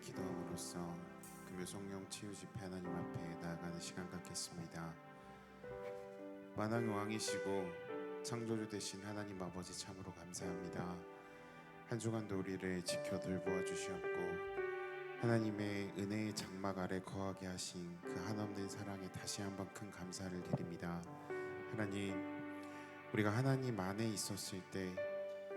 기도함으로써 금요 성령 치유 집회 하나님 앞에 나아가는 시간 갖겠습니다. 만왕의 왕이시고 창조주 되신 하나님 아버지 참으로 감사합니다. 한 주간도 우리를 지켜 돌보아 주시었고 하나님의 은혜의 장막 아래 거하게 하신 그 한없는 사랑에 다시 한번 큰 감사를 드립니다. 하나님, 우리가 하나님 안에 있었을 때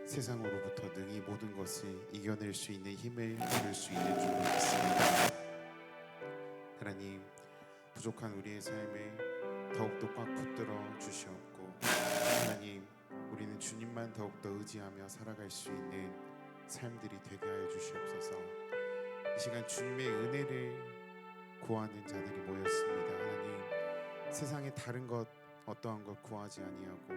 세상으로부터 능히 모든 것을 이겨낼 수 있는 힘을 얻을 수 있는 줄 믿습니다. 하나님, 부족한 우리의 삶을 더욱더 꽉 붙들어 주시옵고 하나님, 우리는 주님만 더욱더 의지하며 살아갈 수 있는 삶들이 되게 하여 주시옵소서. 이 시간 주님의 은혜를 구하는 자들이 모였습니다. 하나님, 세상의 다른 것 어떠한 것 구하지 아니하고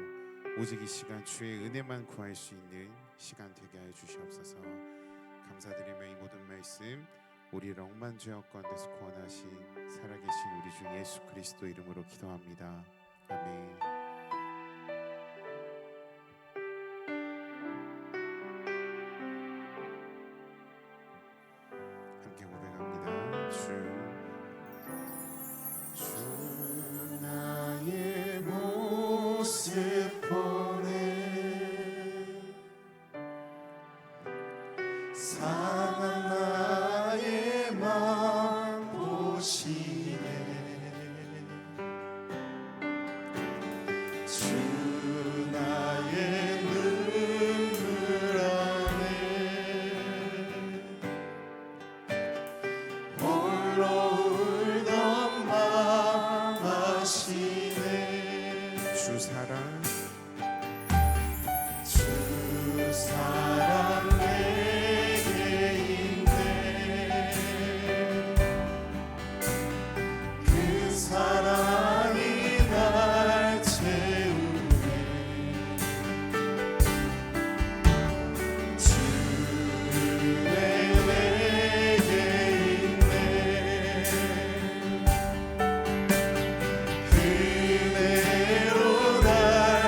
오직 이 시간 주의 은혜만 구할 수 있는 시간 되게 하여 주시옵소서. 감사드리며 이 모든 말씀 우리를 억만죄악 가운데서 구원하신 살아계신 우리 주 예수 그리스도 이름으로 기도합니다. 아멘. 함께 고백합니다. 주 나의 모습 보네 상한 나의 맘 보시네 주 나의 눈물 안에 홀로 울던 맘 아시네 주 사랑 내게 있네 그 사랑이 날 채우네 주 내게 있네 그대로 날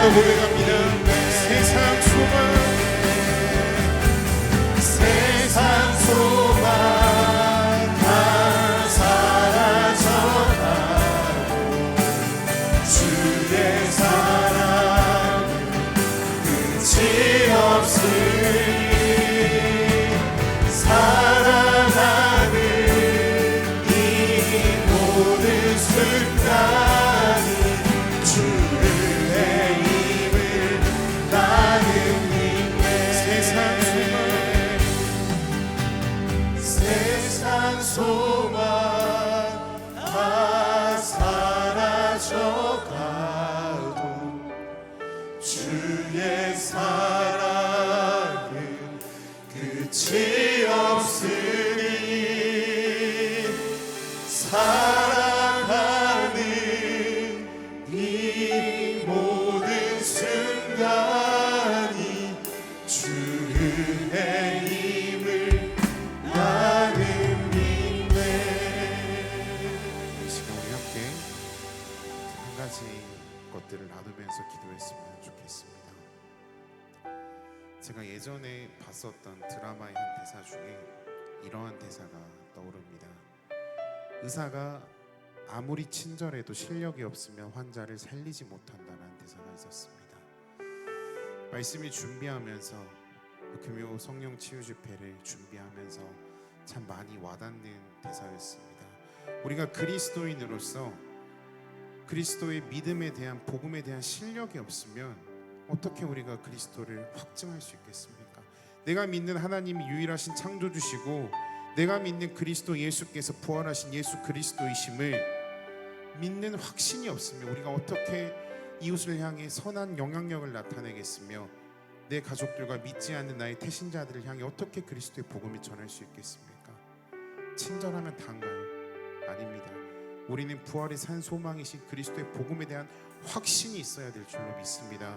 번 더 고백합니다. 세상 소망 세상 소망 다 사라져가고 주의 사랑 끝이 없으니 살아가는 이 모든 순간이 주의 힘을 나는 믿네. 세상 소망 다 사라져가도 주의 사랑은 끝이 없으니 살아가는 이 모든 순간이 주의 힘을 나는 믿네. 이 시간 우리 함께 한 가지 것들을 나누면서 기도했으면 좋겠습니다. 제가 예전에 봤었던 드라마의 한 대사 중에 이러한 대사가 떠오릅니다. 의사가 아무리 친절해도 실력이 없으면 환자를 살리지 못한다는 대사가 있었습니다. 말씀을 준비하면서 금요 성령 치유 집회를 준비하면서 참 많이 와닿는 대사였습니다. 우리가 그리스도인으로서 그리스도의 믿음에 대한 복음에 대한 실력이 없으면 어떻게 우리가 그리스도를 확증할 수 있겠습니까? 내가 믿는 하나님이 유일하신 창조주시고 내가 믿는 그리스도 예수께서 부활하신 예수 그리스도이심을 믿는 확신이 없으면 우리가 어떻게 이웃을 향해 선한 영향력을 나타내겠으며 내 가족들과 믿지 않는 나의 태신자들을 향해 어떻게 그리스도의 복음을 전할 수 있겠습니까? 친절하면 다인가요? 아닙니다. 우리는 부활의 산 소망이신 그리스도의 복음에 대한 확신이 있어야 될 줄로 믿습니다.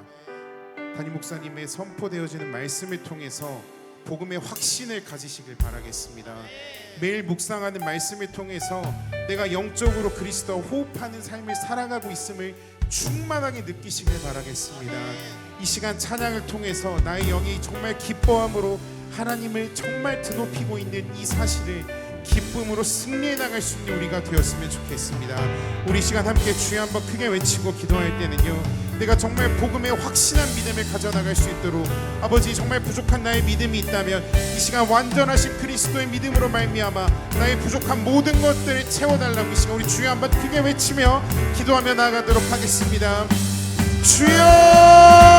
담임 목사님의 선포되어지는 말씀을 통해서 복음의 확신을 가지시길 바라겠습니다. 매일 묵상하는 말씀을 통해서 내가 영적으로 그리스도와 호흡하는 삶을 살아가고 있음을 충만하게 느끼시길 바라겠습니다. 이 시간 찬양을 통해서 나의 영이 정말 기뻐함으로 하나님을 정말 드높이고 있는 이 사실을 기쁨으로 승리해 나갈 수 있는 우리가 되었으면 좋겠습니다. 우리 시간 함께 주여 한번 크게 외치고 기도할 때는요, 내가 정말 복음의 확신한 믿음을 가져나갈 수 있도록 아버지 정말 부족한 나의 믿음이 있다면 이 시간 완전하신 그리스도의 믿음으로 말미암아 나의 부족한 모든 것들을 채워달라고 이 시간 우리 주여 한번 크게 외치며 기도하며 나아가도록 하겠습니다. 주여!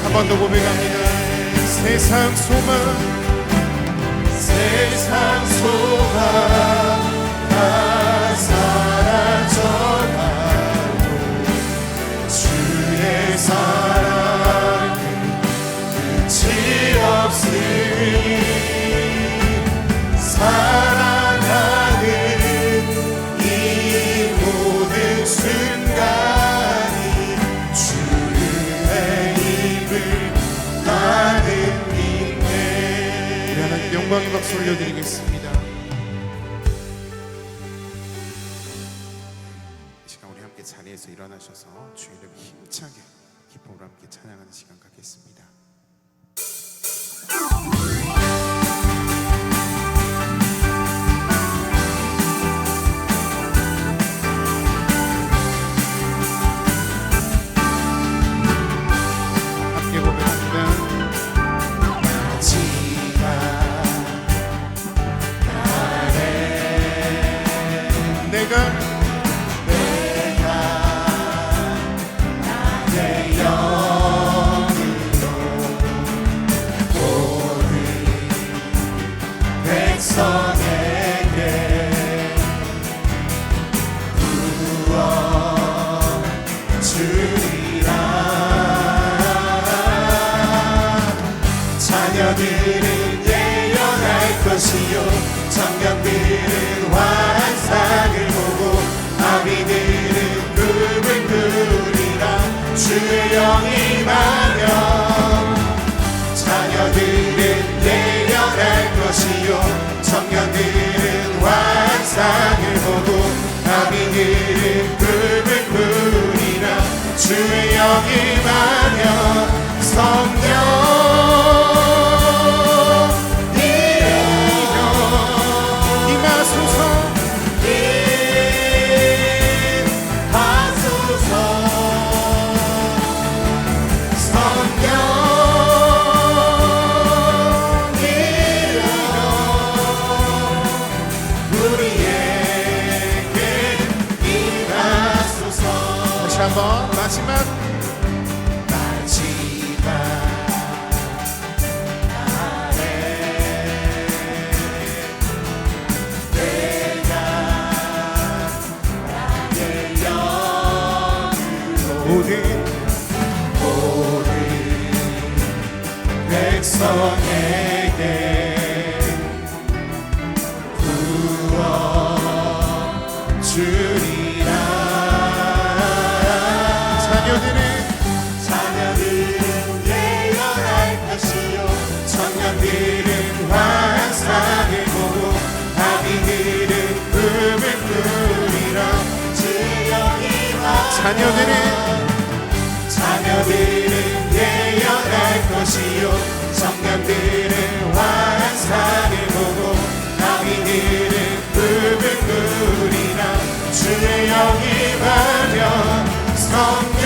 한 번 더 고백합니다. 세상 소망 다 사라져가고 주의 사랑 끝이 없으니 살아가는 이 모든 순간이 주의 박수 올려드리겠습니다. 이 시간 우리 함께 자리에서 일어나셔서 주의 이름 힘차게 기쁨으로 함께 찬양하는 시간 갖겠습니다. 함께 고백합니다. 내가 나의 영으로 모든 백성에게 부어 주리라. 자녀들은 예언할 것이요 청년들은 환상을 보고 아비들은 꿈을 꾸리라. 주의 영이 임하면 자녀들은 예언할 것이요 청년들은 환상을 보고 아비들은 꿈을 꾸리라. 주의 영이 임하면 성령 한번 마지막 날에 내가 나의 영으로 모든 백성에게 부어 주리라. 자녀들은 예언할 것이요 청년들은 환상을 보고 아비들은 꿈을 꾸리라. 주의 영이 자녀들은 예언할 것이요 청년들은 환상을 보고 아비들은 꿈을 꾸리라. 주의 영이 임하면 성령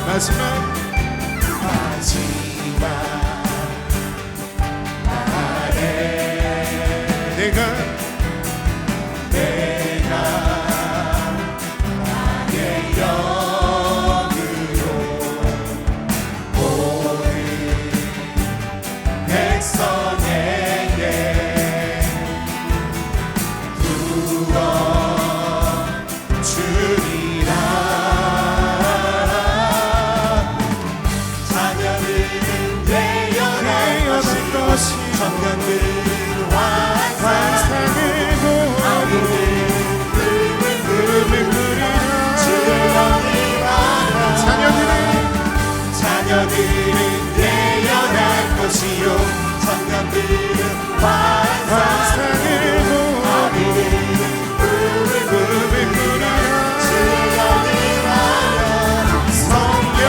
마지막 날에 내가 나의 영으로 모든 백성에게 부어 주리라. 청년들은 환상을 보고 아비들은 꿈을 꾸리라. 주의 영이 임하면 자녀들은 예언할 것이요 청년들은 환상을 보고 아비들은 꿈을 꾸리라. 주의 영이 임하면 성령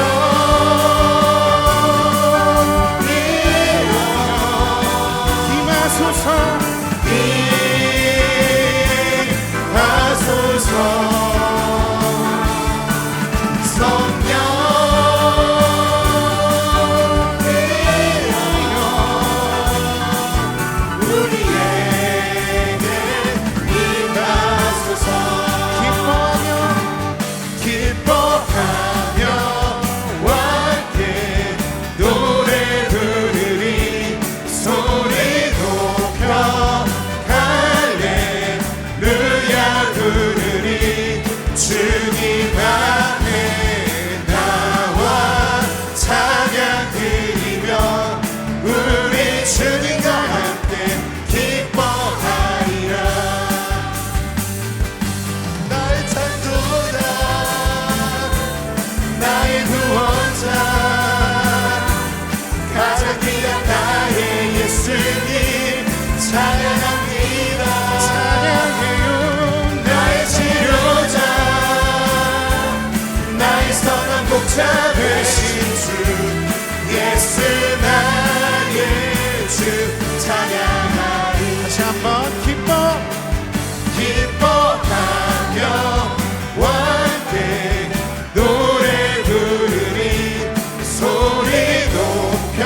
목자 되신 주 예수 나의 주 찬양하리. 다시 한번 기뻐하며 완대 노래 부르리 소리 높여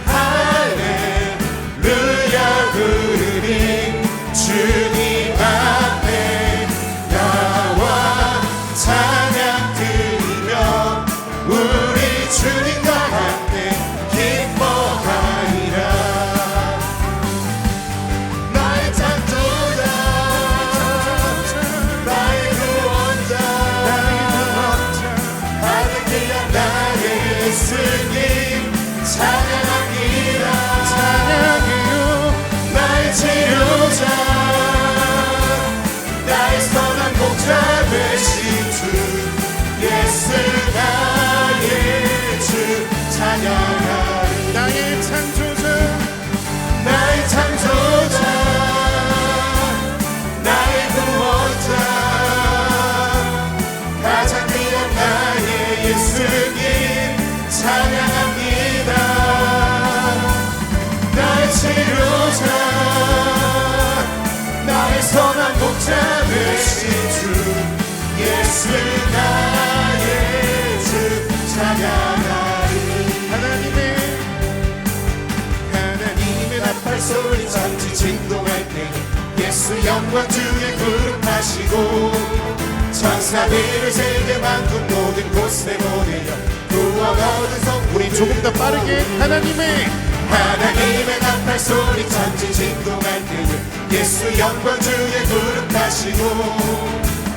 할렐루야 부르리 주님 앞에 나와 찬양 드리며 우리 주님과 함께 기뻐하리라. 나의 창조자 나의 구원자 하늘 귀한 나의 예수님 찬양합니다. 나의 치료자 나의 선한 목자 되신 주 예수 나의 주 찬양하리. 나의 창조자 나의 창조자 나의 구원자 가장 귀한 나의 예수님 찬양합니다. 나의 치료자 나의 선한 목자 되신 주 예수 나의 주 찬양하리. 하나님의 나팔 소리 천지 진동할 때 예수 영광 중에 구름하시고 천사들을 세계 만국 모든 곳에 보내려 구원 얻은 성도들. 우리 조금 더 빠르게 하나님의 나팔 소리 천지 진동할 때 예수 영광 중에 구름 타시고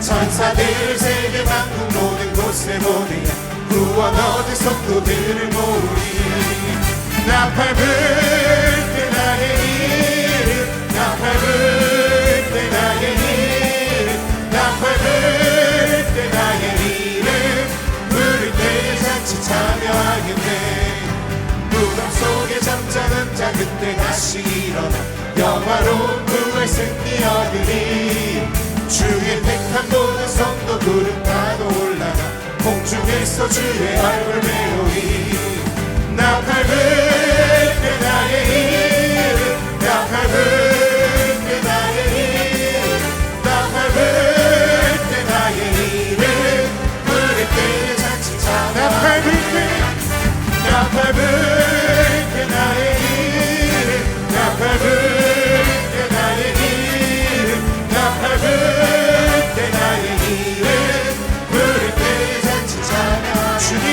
천사들을 세계 만국 모든 곳에 보내려 구원 얻은 성도들을 모으리. 나팔 불 때 나의 이름 나팔 불 때 나의 이름 나팔 불 때 나의 이름 부를 때에 잔치 참여하겠네. 무덤 속에 잠자는 자 그때 다시 일어나 영화로운 부활 승리 얻으리. 주의 택한 모든 성도 구름 타고 올라가 공중에서 주의 얼굴 배우리. 나팔 불 때 나의 이름 나팔 불 때 나의 이름 나팔 불 때 나의 이름 부를 때에 잔치 참여. 나팔 불때 나팔 불 때 나의 이름 나팔 불 때 나의 이름 나팔 불 때 나의 이름 부를 때에 잔치 참여. 주님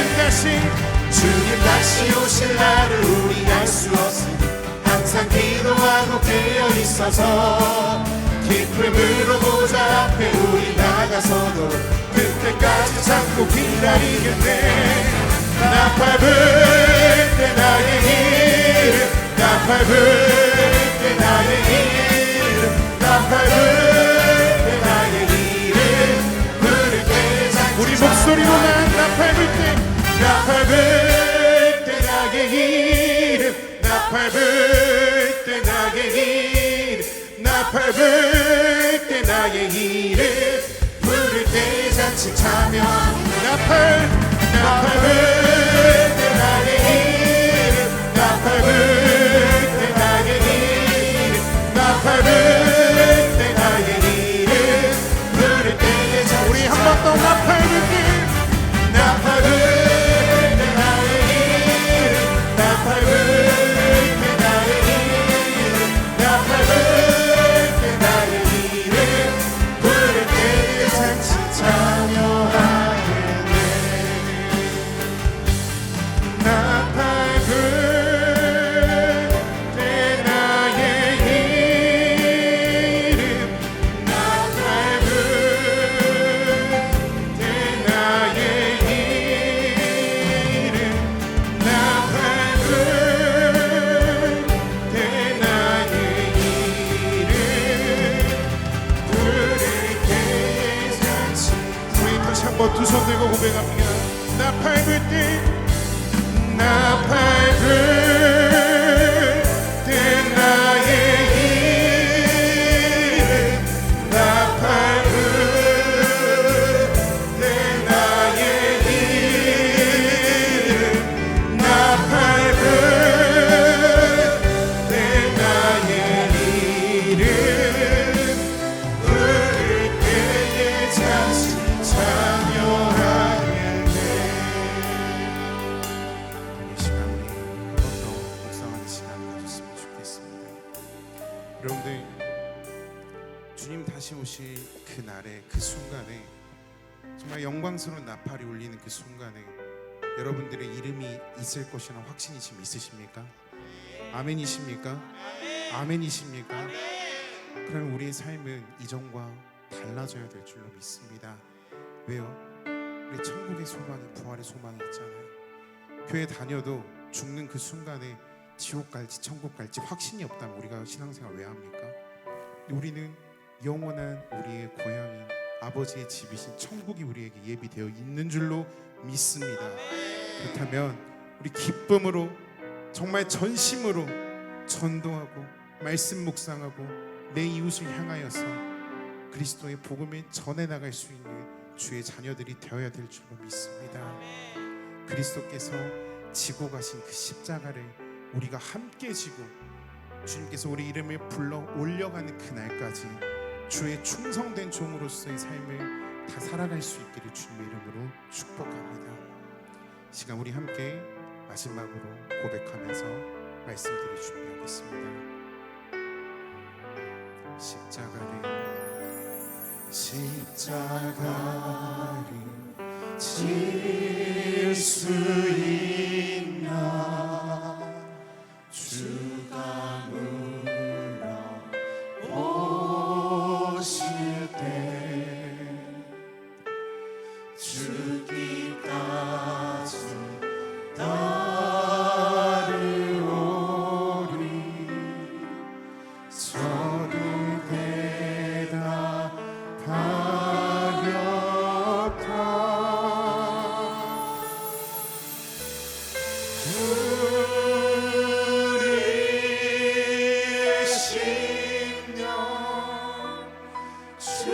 다시 오실 날을 우리 알 수 없으니 항상 기도하고 깨어 있어서 기쁨으로 보좌 앞에 우리 나가서도 그때까지 참고 기다리겠네. 나팔 불 때 나의 이름 나팔 불 때 나의 이름 나팔 불 때 나의 이름 부를 때 잔치 우리 목소리로만 나팔 불때 나팔 불 때 나의 이름 나팔 불 때 나의 이름 나팔 불 때 나의 이름 부를 때 잔치 참여. 나팔 불 때 나의 이름 나팔 불 때 나의 이름 나팔 불 때 나의 이름 부를 때 잔치 우리 한 번 더 나팔 불때 나팔 불 때 나의 이름 나팔 불 때 나의 이름 나팔 불 때 나의 이름 부를 때 잔치 참여하겠네. 나팔 불 때 나의 이름 나팔 불 때 나의 이름 나팔 불 때 나의 이름 부를 때의 잔치. 우리 다시 한번 두 손 들고 고백합니다. 나팔 불때 나팔 불 때 나의 이름 나팔 불 때 나의 이름 오실 그 날에, 그 순간에, 정말 영광스러운 나팔이 울리는 그 순간에 여러분들의 이름이 있을 것이라는 확신이 지금 있으십니까? 아멘이십니까? 아멘이십니까? 그러면 우리의 삶은 이전과 달라져야 될 줄로 믿습니다. 왜요? 우리 천국의 소망이, 부활의 소망이 있잖아요. 교회 다녀도 죽는 그 순간에 지옥 갈지 천국 갈지 확신이 없다면 우리가 신앙생활 왜 합니까? 우리는 영원한 우리의 고향인 아버지의 집이신 천국이 우리에게 예비되어 있는 줄로 믿습니다. 그렇다면 우리 기쁨으로, 정말 전심으로 전도하고 말씀 묵상하고 내 이웃을 향하여서 그리스도의 복음을 전해 나갈 수 있는 주의 자녀들이 되어야 될 줄로 믿습니다. 그리스도께서 지고 가신 그 십자가를 우리가 함께 지고 주님께서 우리 이름을 불러 올려가는 그날까지 주의 충성된 종으로서의 삶을 다 살아갈 수 있기를 주님의 이름으로 축복합니다. 시간 우리 함께 마지막으로 고백하면서 말씀드릴 준비하겠습니다. 십자가를 질 수 있나 주가 물어보실 때 죽기까지 따르오리 저도 대답하였다 우리의 심령 주의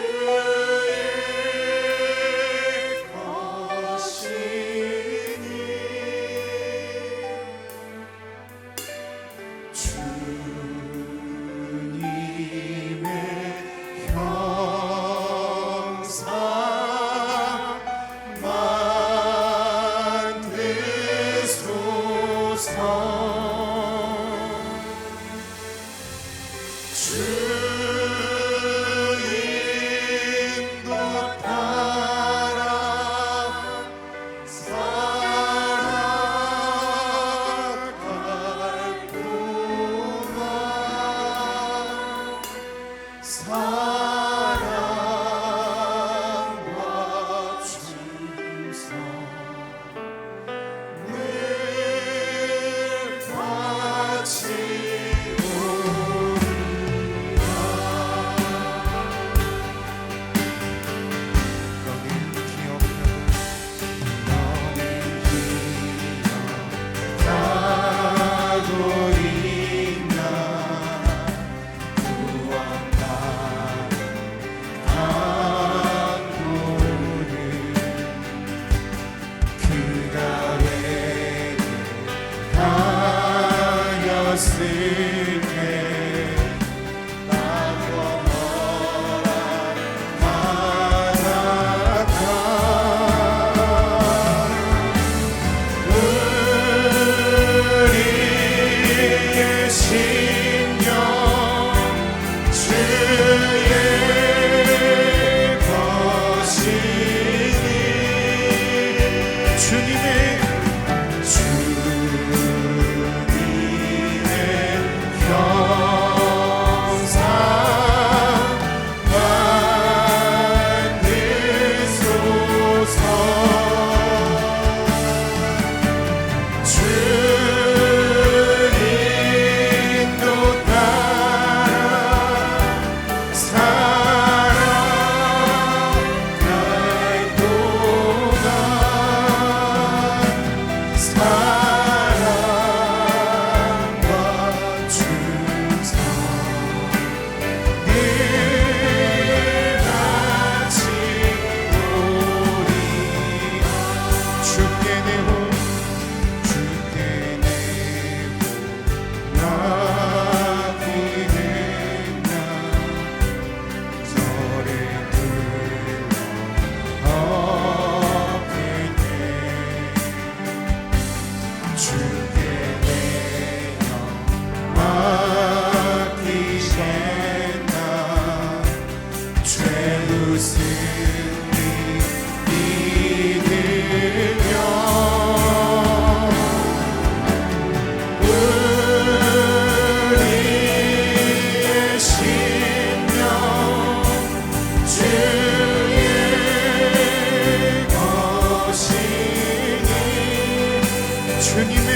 것이니 주님의 형상 만드소서 주 인도 따라 살아갈 동안 사랑과 충성 늘 바치오리라 너는 기억하고 있나 구원받은 강도를 그가 내게 하였을 때 나도 너란 바닷가 우리의 심령 주의 것이니 주님의 형상 만드소서 주 인도 따라 살아갈 동안 사랑과 충성 늘 바치오리 주께 내고 나기했나 저를 불러 엎을 때 주께 내어 맡기겠나 죄 승리 믿으며 우리의 심령 주의 것이니 주님의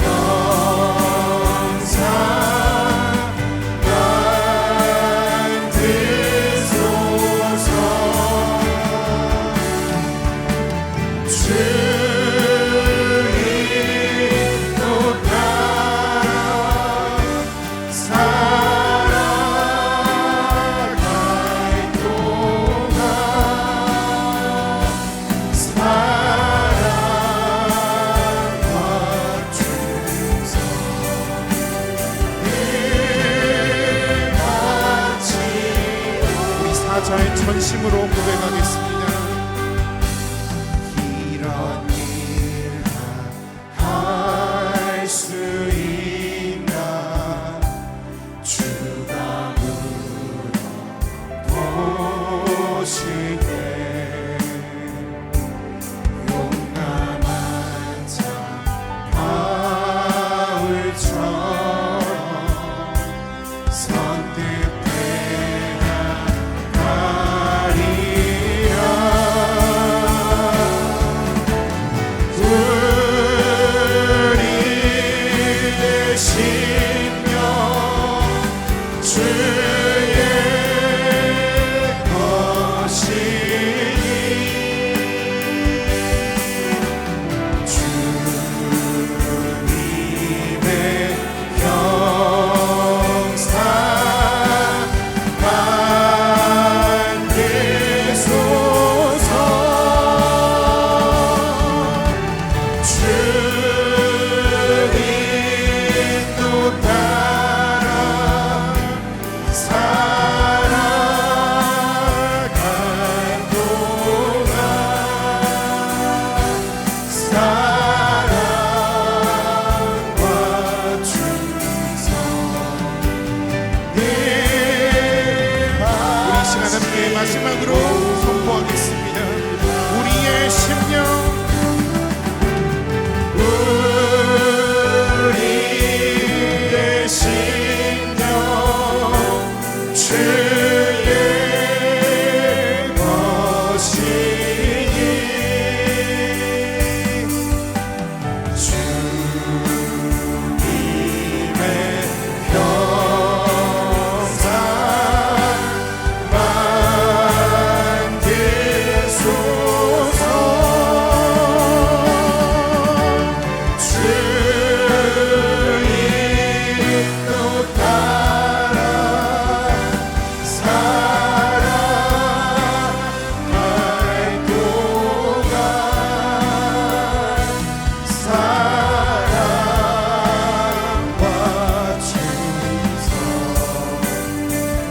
영상 만드소서 주의 또 따라 살아갈 동안 사랑과 충성 늘 바치고 우리 사자의 전심으로 고백하겠습니다. 이런 일 할 수 있나 주가 물어보시네 용감한 자 바울처럼 선뜻해야 하리라 우리의 심령 주의 것이니 주님의 형상 만드소서 주님 또 따라 살아갈 동안 사랑과 충성 늘 우리 시간 함께 마지막으로 선포하겠습니다. 우리의 심령 우리의 심령 주의 것이니 주님의 형상 만드소서 주의 또 따라 살아갈 동안 사랑과 충성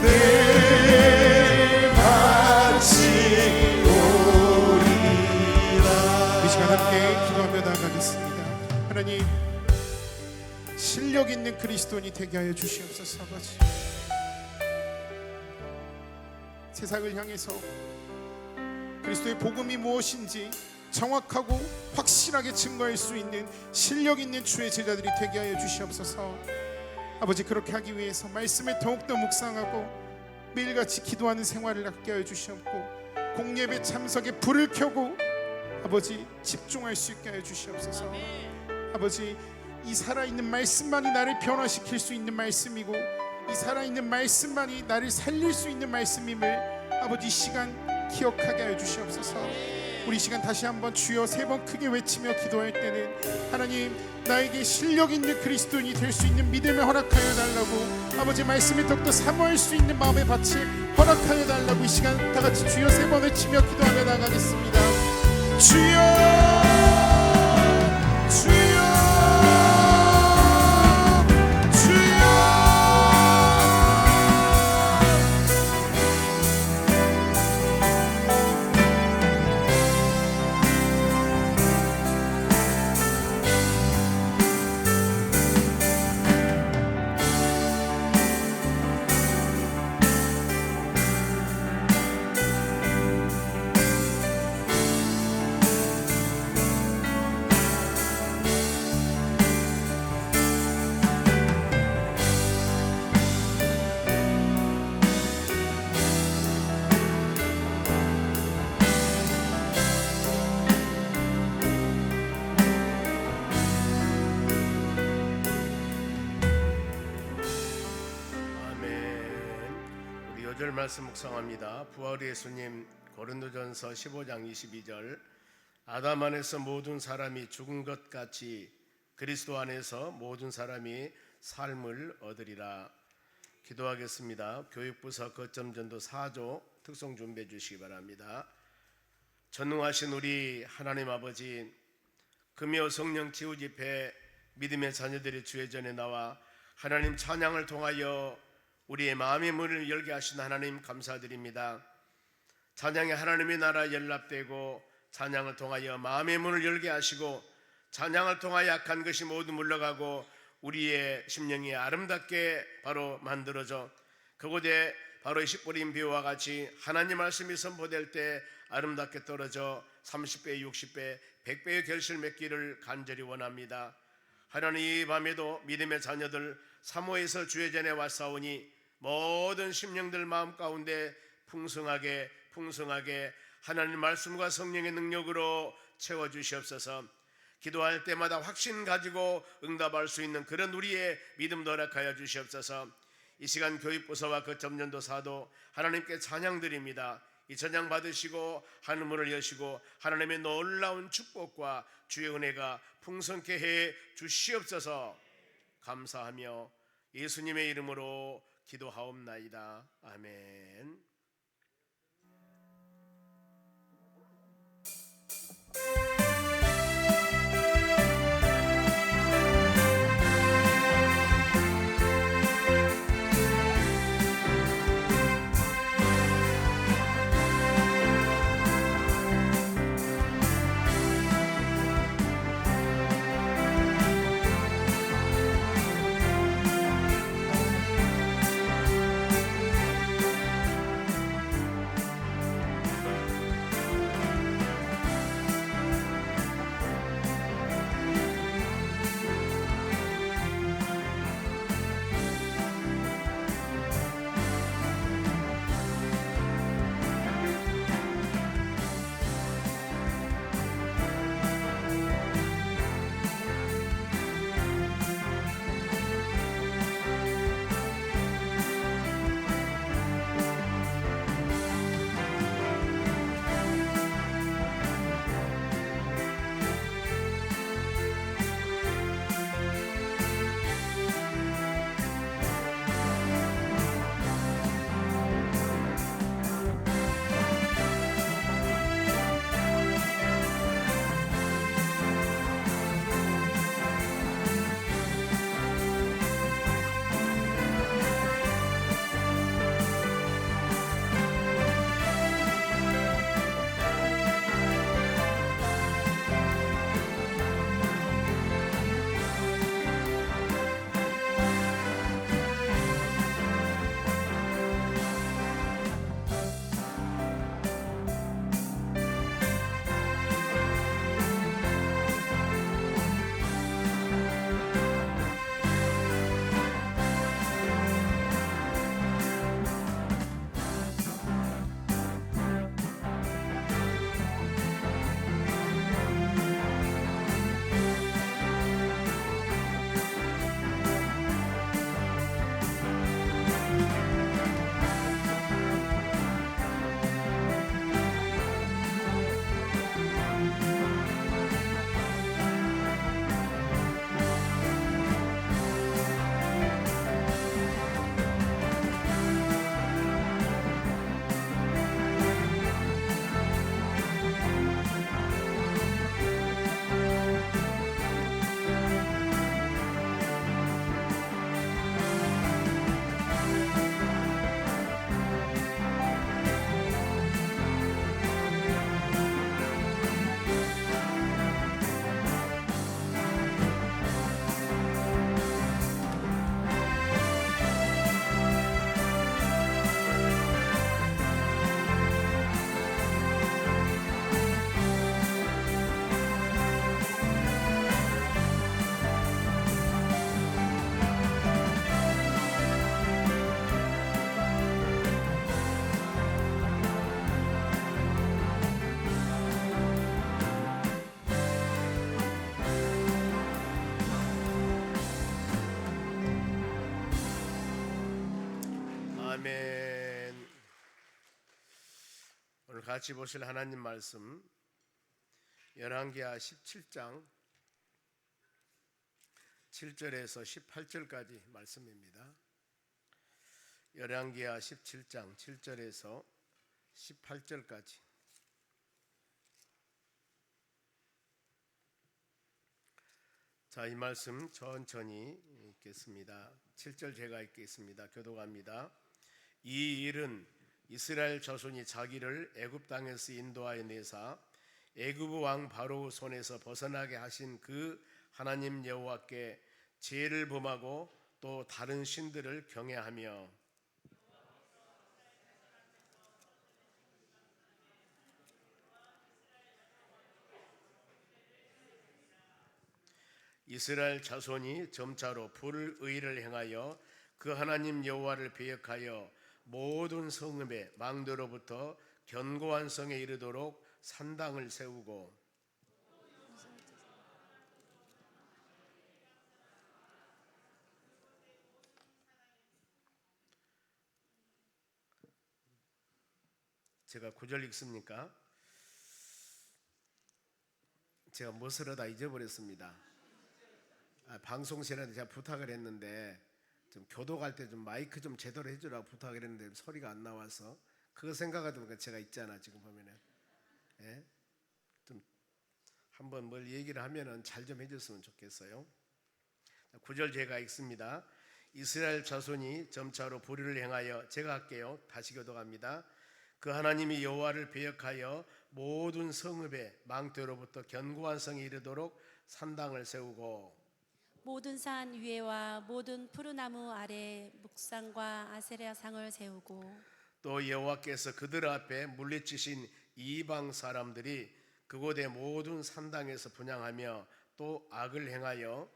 늘 바치오리라 이 시간 함께 기도하며 나아가겠습니다. 하나님, 실력 있는 그리스도인이 되게 하여 주시옵소서. 아버지, 세상을 향해서 그리스도의 복음이 무엇인지 정확하고 확실하게 증거할 수 있는 실력 있는 주의 제자들이 되게 하여 주시옵소서. 아버지, 그렇게 하기 위해서 말씀에 더욱더 묵상하고 매일같이 기도하는 생활을 갖게 하여 주시옵고 공예배 참석에 불을 켜고 아버지 집중할 수 있게 하여 주시옵소서. 아버지, 이 살아있는 말씀만이 나를 변화시킬 수 있는 말씀이고 이 살아있는 말씀만이 나를 살릴 수 있는 말씀임을 아버지 이 시간 기억하게 하여 주시옵소서. 우리 시간 다시 한번 주여 세 번 크게 외치며 기도할 때는 하나님, 나에게 실력 있는 그리스도인이 될 수 있는 믿음을 허락하여 달라고, 아버지 말씀을 더욱더 사모할 수 있는 마음의 밭을 허락하여 달라고 이 시간 다 같이 주여 세 번 외치며 기도하며 나가겠습니다. 주여, 주여, 주여. 5절 말씀 묵상합니다. 부활의 예수님 고린도전서 15장 22절 아담 안에서 모든 사람이 죽은 것 같이 그리스도 안에서 모든 사람이 삶을 얻으리라. 기도하겠습니다. 교육부서 거점전도 4조 특송 준비해 주시기 바랍니다. 전능하신 우리 하나님 아버지, 금요 성령 치유 집회 믿음의 자녀들이 주의 전에 나와 하나님 찬양을 통하여 우리의 마음의 문을 열게 하신 하나님 감사드립니다. 찬양이 하나님의 나라에 연락되고 찬양을 통하여 마음의 문을 열게 하시고 찬양을 통하여 약한 것이 모두 물러가고 우리의 심령이 아름답게 바로 만들어져 그곳에 바로 이 씨뿌린 비와 같이 하나님 말씀이 선포될 때 아름답게 떨어져 30배, 60배, 100배의 결실 맺기를 간절히 원합니다. 하나님 이 밤에도 믿음의 자녀들 사모에서 주의 전에 왔사오니 모든 심령들 마음 가운데 풍성하게 하나님 말씀과 성령의 능력으로 채워주시옵소서. 기도할 때마다 확신 가지고 응답할 수 있는 그런 우리의 믿음도 허락하여 주시옵소서. 이 시간 교육부서와 거점전도 사도 하나님께 찬양드립니다. 이 찬양 받으시고 하늘 문을 여시고 하나님의 놀라운 축복과 주의 은혜가 풍성케 해 주시옵소서. 감사하며 예수님의 이름으로 기도하옵나이다. 아멘. 같이 보실 하나님 말씀 열왕기하 17장 7절에서 18절까지 말씀입니다. 열왕기하 17장 7절에서 18절까지. 자, 이 말씀 천천히 읽겠습니다. 7절 제가 읽겠습니다. 교독합니다. 이 일은 이스라엘 자손이 자기를 애굽 땅에서 인도하여 내사 애굽 왕 바로 손에서 벗어나게 하신 그 하나님 여호와께 죄를 범하고 또 다른 신들을 경외하며 이스라엘 자손이 점차로 불의를 행하여 그 하나님 여호와를 배역하여 모든 성읍의 망대로부터 견고한 성에 이르도록 산당을 세우고 제가 9절 읽습니까? 제가 무엇을 다 잊어버렸습니다. 방송실한테 제가 부탁을 했는데 좀 교독할 때 좀 마이크 좀 제대로 해주라고 부탁을 했는데 소리가 안 나와서 그거 생각하다 보니까 제가 있잖아 지금 보면은 예? 좀 한번 뭘 얘기를 하면은 잘 좀 해줬으면 좋겠어요. 9절 제가 읽습니다. 이스라엘 자손이 점차로 불의를 행하여 제가 할게요. 다시 교독합니다. 그 하나님이 여호와를 배역하여 모든 성읍의 망대로부터 견고한 성에 이르도록 산당을 세우고 모든 산 위에와 모든 푸르나무 아래 묵상과 아세라상을 세우고 또 여호와께서 그들 앞에 물리치신 이방 사람들이 그곳의 모든 산당에서 분향하며 또 악을 행하여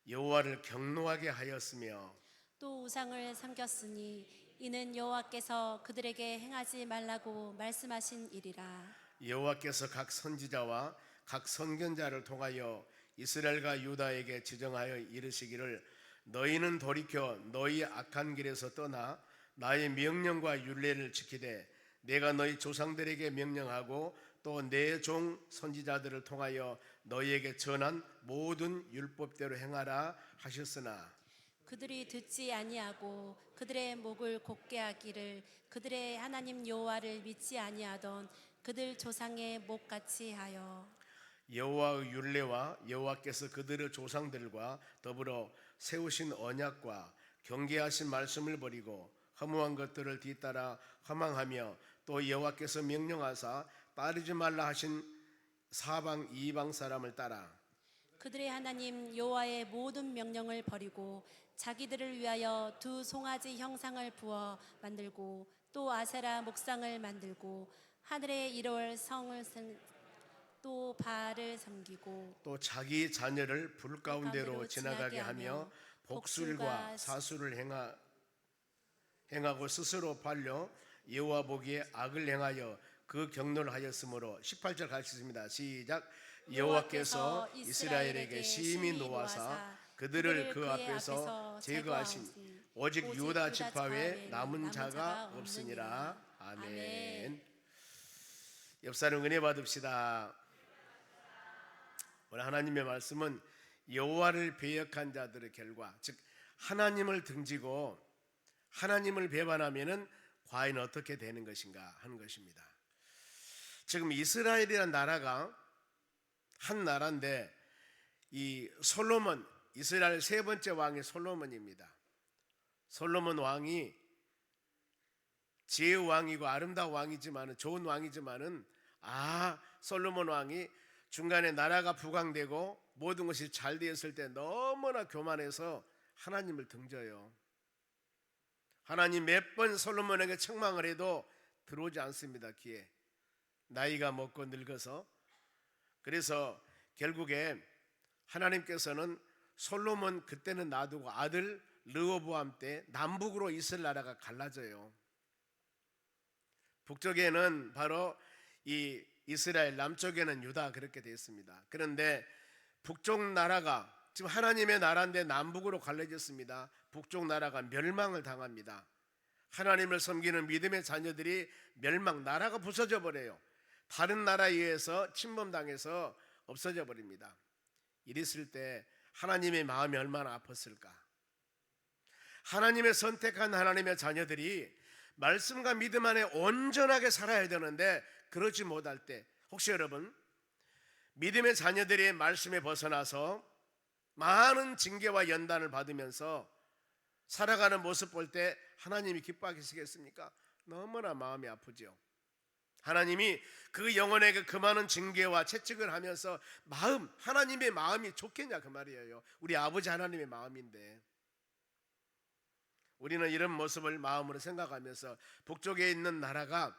여호와를 경노하게 하였으며 또 우상을 섬겼으니 이는 여호와께서 그들에게 행하지 말라고 말씀하신 일이라. 여호와께서 각 선지자와 각 선견자를 통하여 이스라엘과 유다에게 지정하여 이르시기를 너희는 돌이켜 너희 악한 길에서 떠나 나의 명령과 율례를 지키되 내가 너희 조상들에게 명령하고 또 내 종 선지자들을 통하여 너희에게 전한 모든 율법대로 행하라 하셨으나 그들이 듣지 아니하고 그들의 목을 곧게 하기를 그들의 하나님 여호와를 믿지 아니하던 그들 조상의 목같이 하여 여호와의 율례와 여호와께서 그들의 조상들과 더불어 세우신 언약과 경계하신 말씀을 버리고 허무한 것들을 뒤따라 허망하며 또 여호와께서 명령하사 따르지 말라 하신 사방 이방 사람을 따라 그들의 하나님 여호와의 모든 명령을 버리고 자기들을 위하여 두 송아지 형상을 부어 만들고 또 아세라 목상을 만들고 하늘에 이르올 성을 또 바알을 섬기고 또 자기 자녀를 불 가운데로 지나가게 하며 복술과 사술을 행하고 스스로 팔려 여호와 보기에 악을 행하여 그 경노를 하였으므로 18절 같이 읽습니다. 시작. 여호와께서 이스라엘에게 심히 노하사 그들을 그 앞에서 제거하신 오직 유다 지파 외에 남은 자가 없으니라. 아멘. 옆 사람 은혜 받읍시다. 오늘 하나님의 말씀은 여호와를 배역한 자들의 결과, 즉 하나님을 등지고 하나님을 배반하면은 과연 어떻게 되는 것인가 하는 것입니다. 지금 이스라엘이라는 나라가 한 나라인데 이 솔로몬, 이스라엘 세 번째 왕이 솔로몬입니다. 솔로몬 왕이 지혜의 왕이고 아름다운 왕이지만은 좋은 왕이지만은 솔로몬 왕이 중간에 나라가 부강되고 모든 것이 잘 되었을 때 너무나 교만해서 하나님을 등져요. 하나님 몇 번 솔로몬에게 책망을 해도 들어오지 않습니다. 귀에 나이가 먹고 늙어서. 그래서 결국에 하나님께서는 솔로몬 그때는 놔두고 아들 르호보암 때 남북으로 이스라엘 나라가 갈라져요. 북쪽에는 바로 이 이스라엘, 남쪽에는 유다, 그렇게 되어 있습니다. 그런데 북쪽 나라가 지금 하나님의 나라인데 남북으로 갈라졌습니다. 북쪽 나라가 멸망을 당합니다. 하나님을 섬기는 믿음의 자녀들이 멸망, 나라가 부서져 버려요. 다른 나라에 의해서 침범당해서 없어져 버립니다. 이랬을 때 하나님의 마음이 얼마나 아팠을까. 하나님의 선택한 하나님의 자녀들이 말씀과 믿음 안에 온전하게 살아야 되는데 그러지 못할 때, 혹시 여러분 믿음의 자녀들이 말씀에 벗어나서 많은 징계와 연단을 받으면서 살아가는 모습 볼 때 하나님이 기뻐하시겠습니까? 너무나 마음이 아프죠. 하나님이 그 영혼에게 그 많은 징계와 채찍을 하면서 하나님의 마음이 좋겠냐 그 말이에요. 우리 아버지 하나님의 마음인데, 우리는 이런 모습을 마음으로 생각하면서 북쪽에 있는 나라가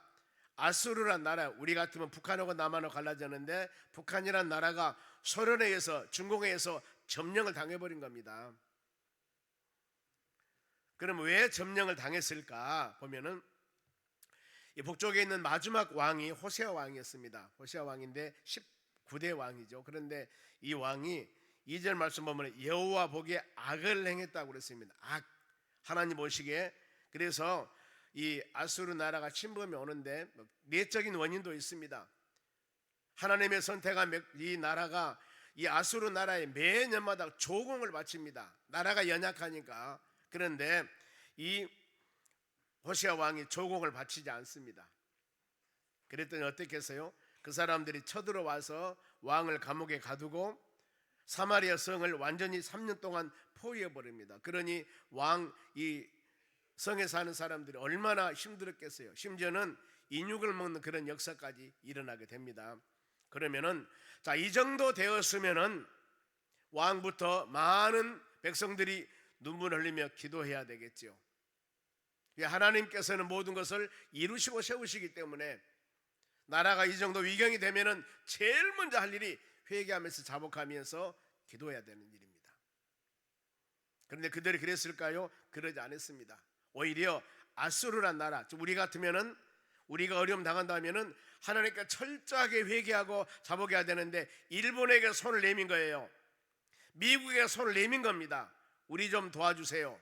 아수르란 나라, 우리 같으면 북한하고 남한하고 갈라졌는데 북한이란 나라가 소련에 의해서, 중공에 의해서 점령을 당해버린 겁니다. 그럼 왜 점령을 당했을까 보면은 이 북쪽에 있는 마지막 왕이 호세아 왕이었습니다. 호세아 왕인데 19대 왕이죠. 그런데 이 왕이 2절 말씀 보면 여호와 보기에 악을 행했다고 그랬습니다. 악, 하나님 보시기에. 그래서 이 아수르 나라가 침범이 오는데 내적인 원인도 있습니다. 하나님의 선택한 이 나라가 이 아수르 나라에 매년마다 조공을 바칩니다. 나라가 연약하니까. 그런데 이 호시아 왕이 조공을 바치지 않습니다. 그랬더니 어떻게 했어요? 그 사람들이 쳐들어와서 왕을 감옥에 가두고 사마리아 성을 완전히 3년 동안 포위해 버립니다. 그러니 이 성에 사는 사람들이 얼마나 힘들었겠어요. 심지어는 인육을 먹는 그런 역사까지 일어나게 됩니다. 그러면은 이 정도 되었으면은 왕부터 많은 백성들이 눈물 흘리며 기도해야 되겠죠. 하나님께서는 모든 것을 이루시고 세우시기 때문에 나라가 이 정도 위경이 되면은 제일 먼저 할 일이 회개하면서 자복하면서 기도해야 되는 일입니다. 그런데 그들이 그랬을까요? 그러지 않았습니다. 오히려 아수르란 나라, 우리 같으면은, 우리가 어려움 당한다면은 하나님께 철저하게 회개하고 자복해야 되는데 일본에게 손을 내민 거예요. 미국에게 손을 내민 겁니다. 우리 좀 도와주세요.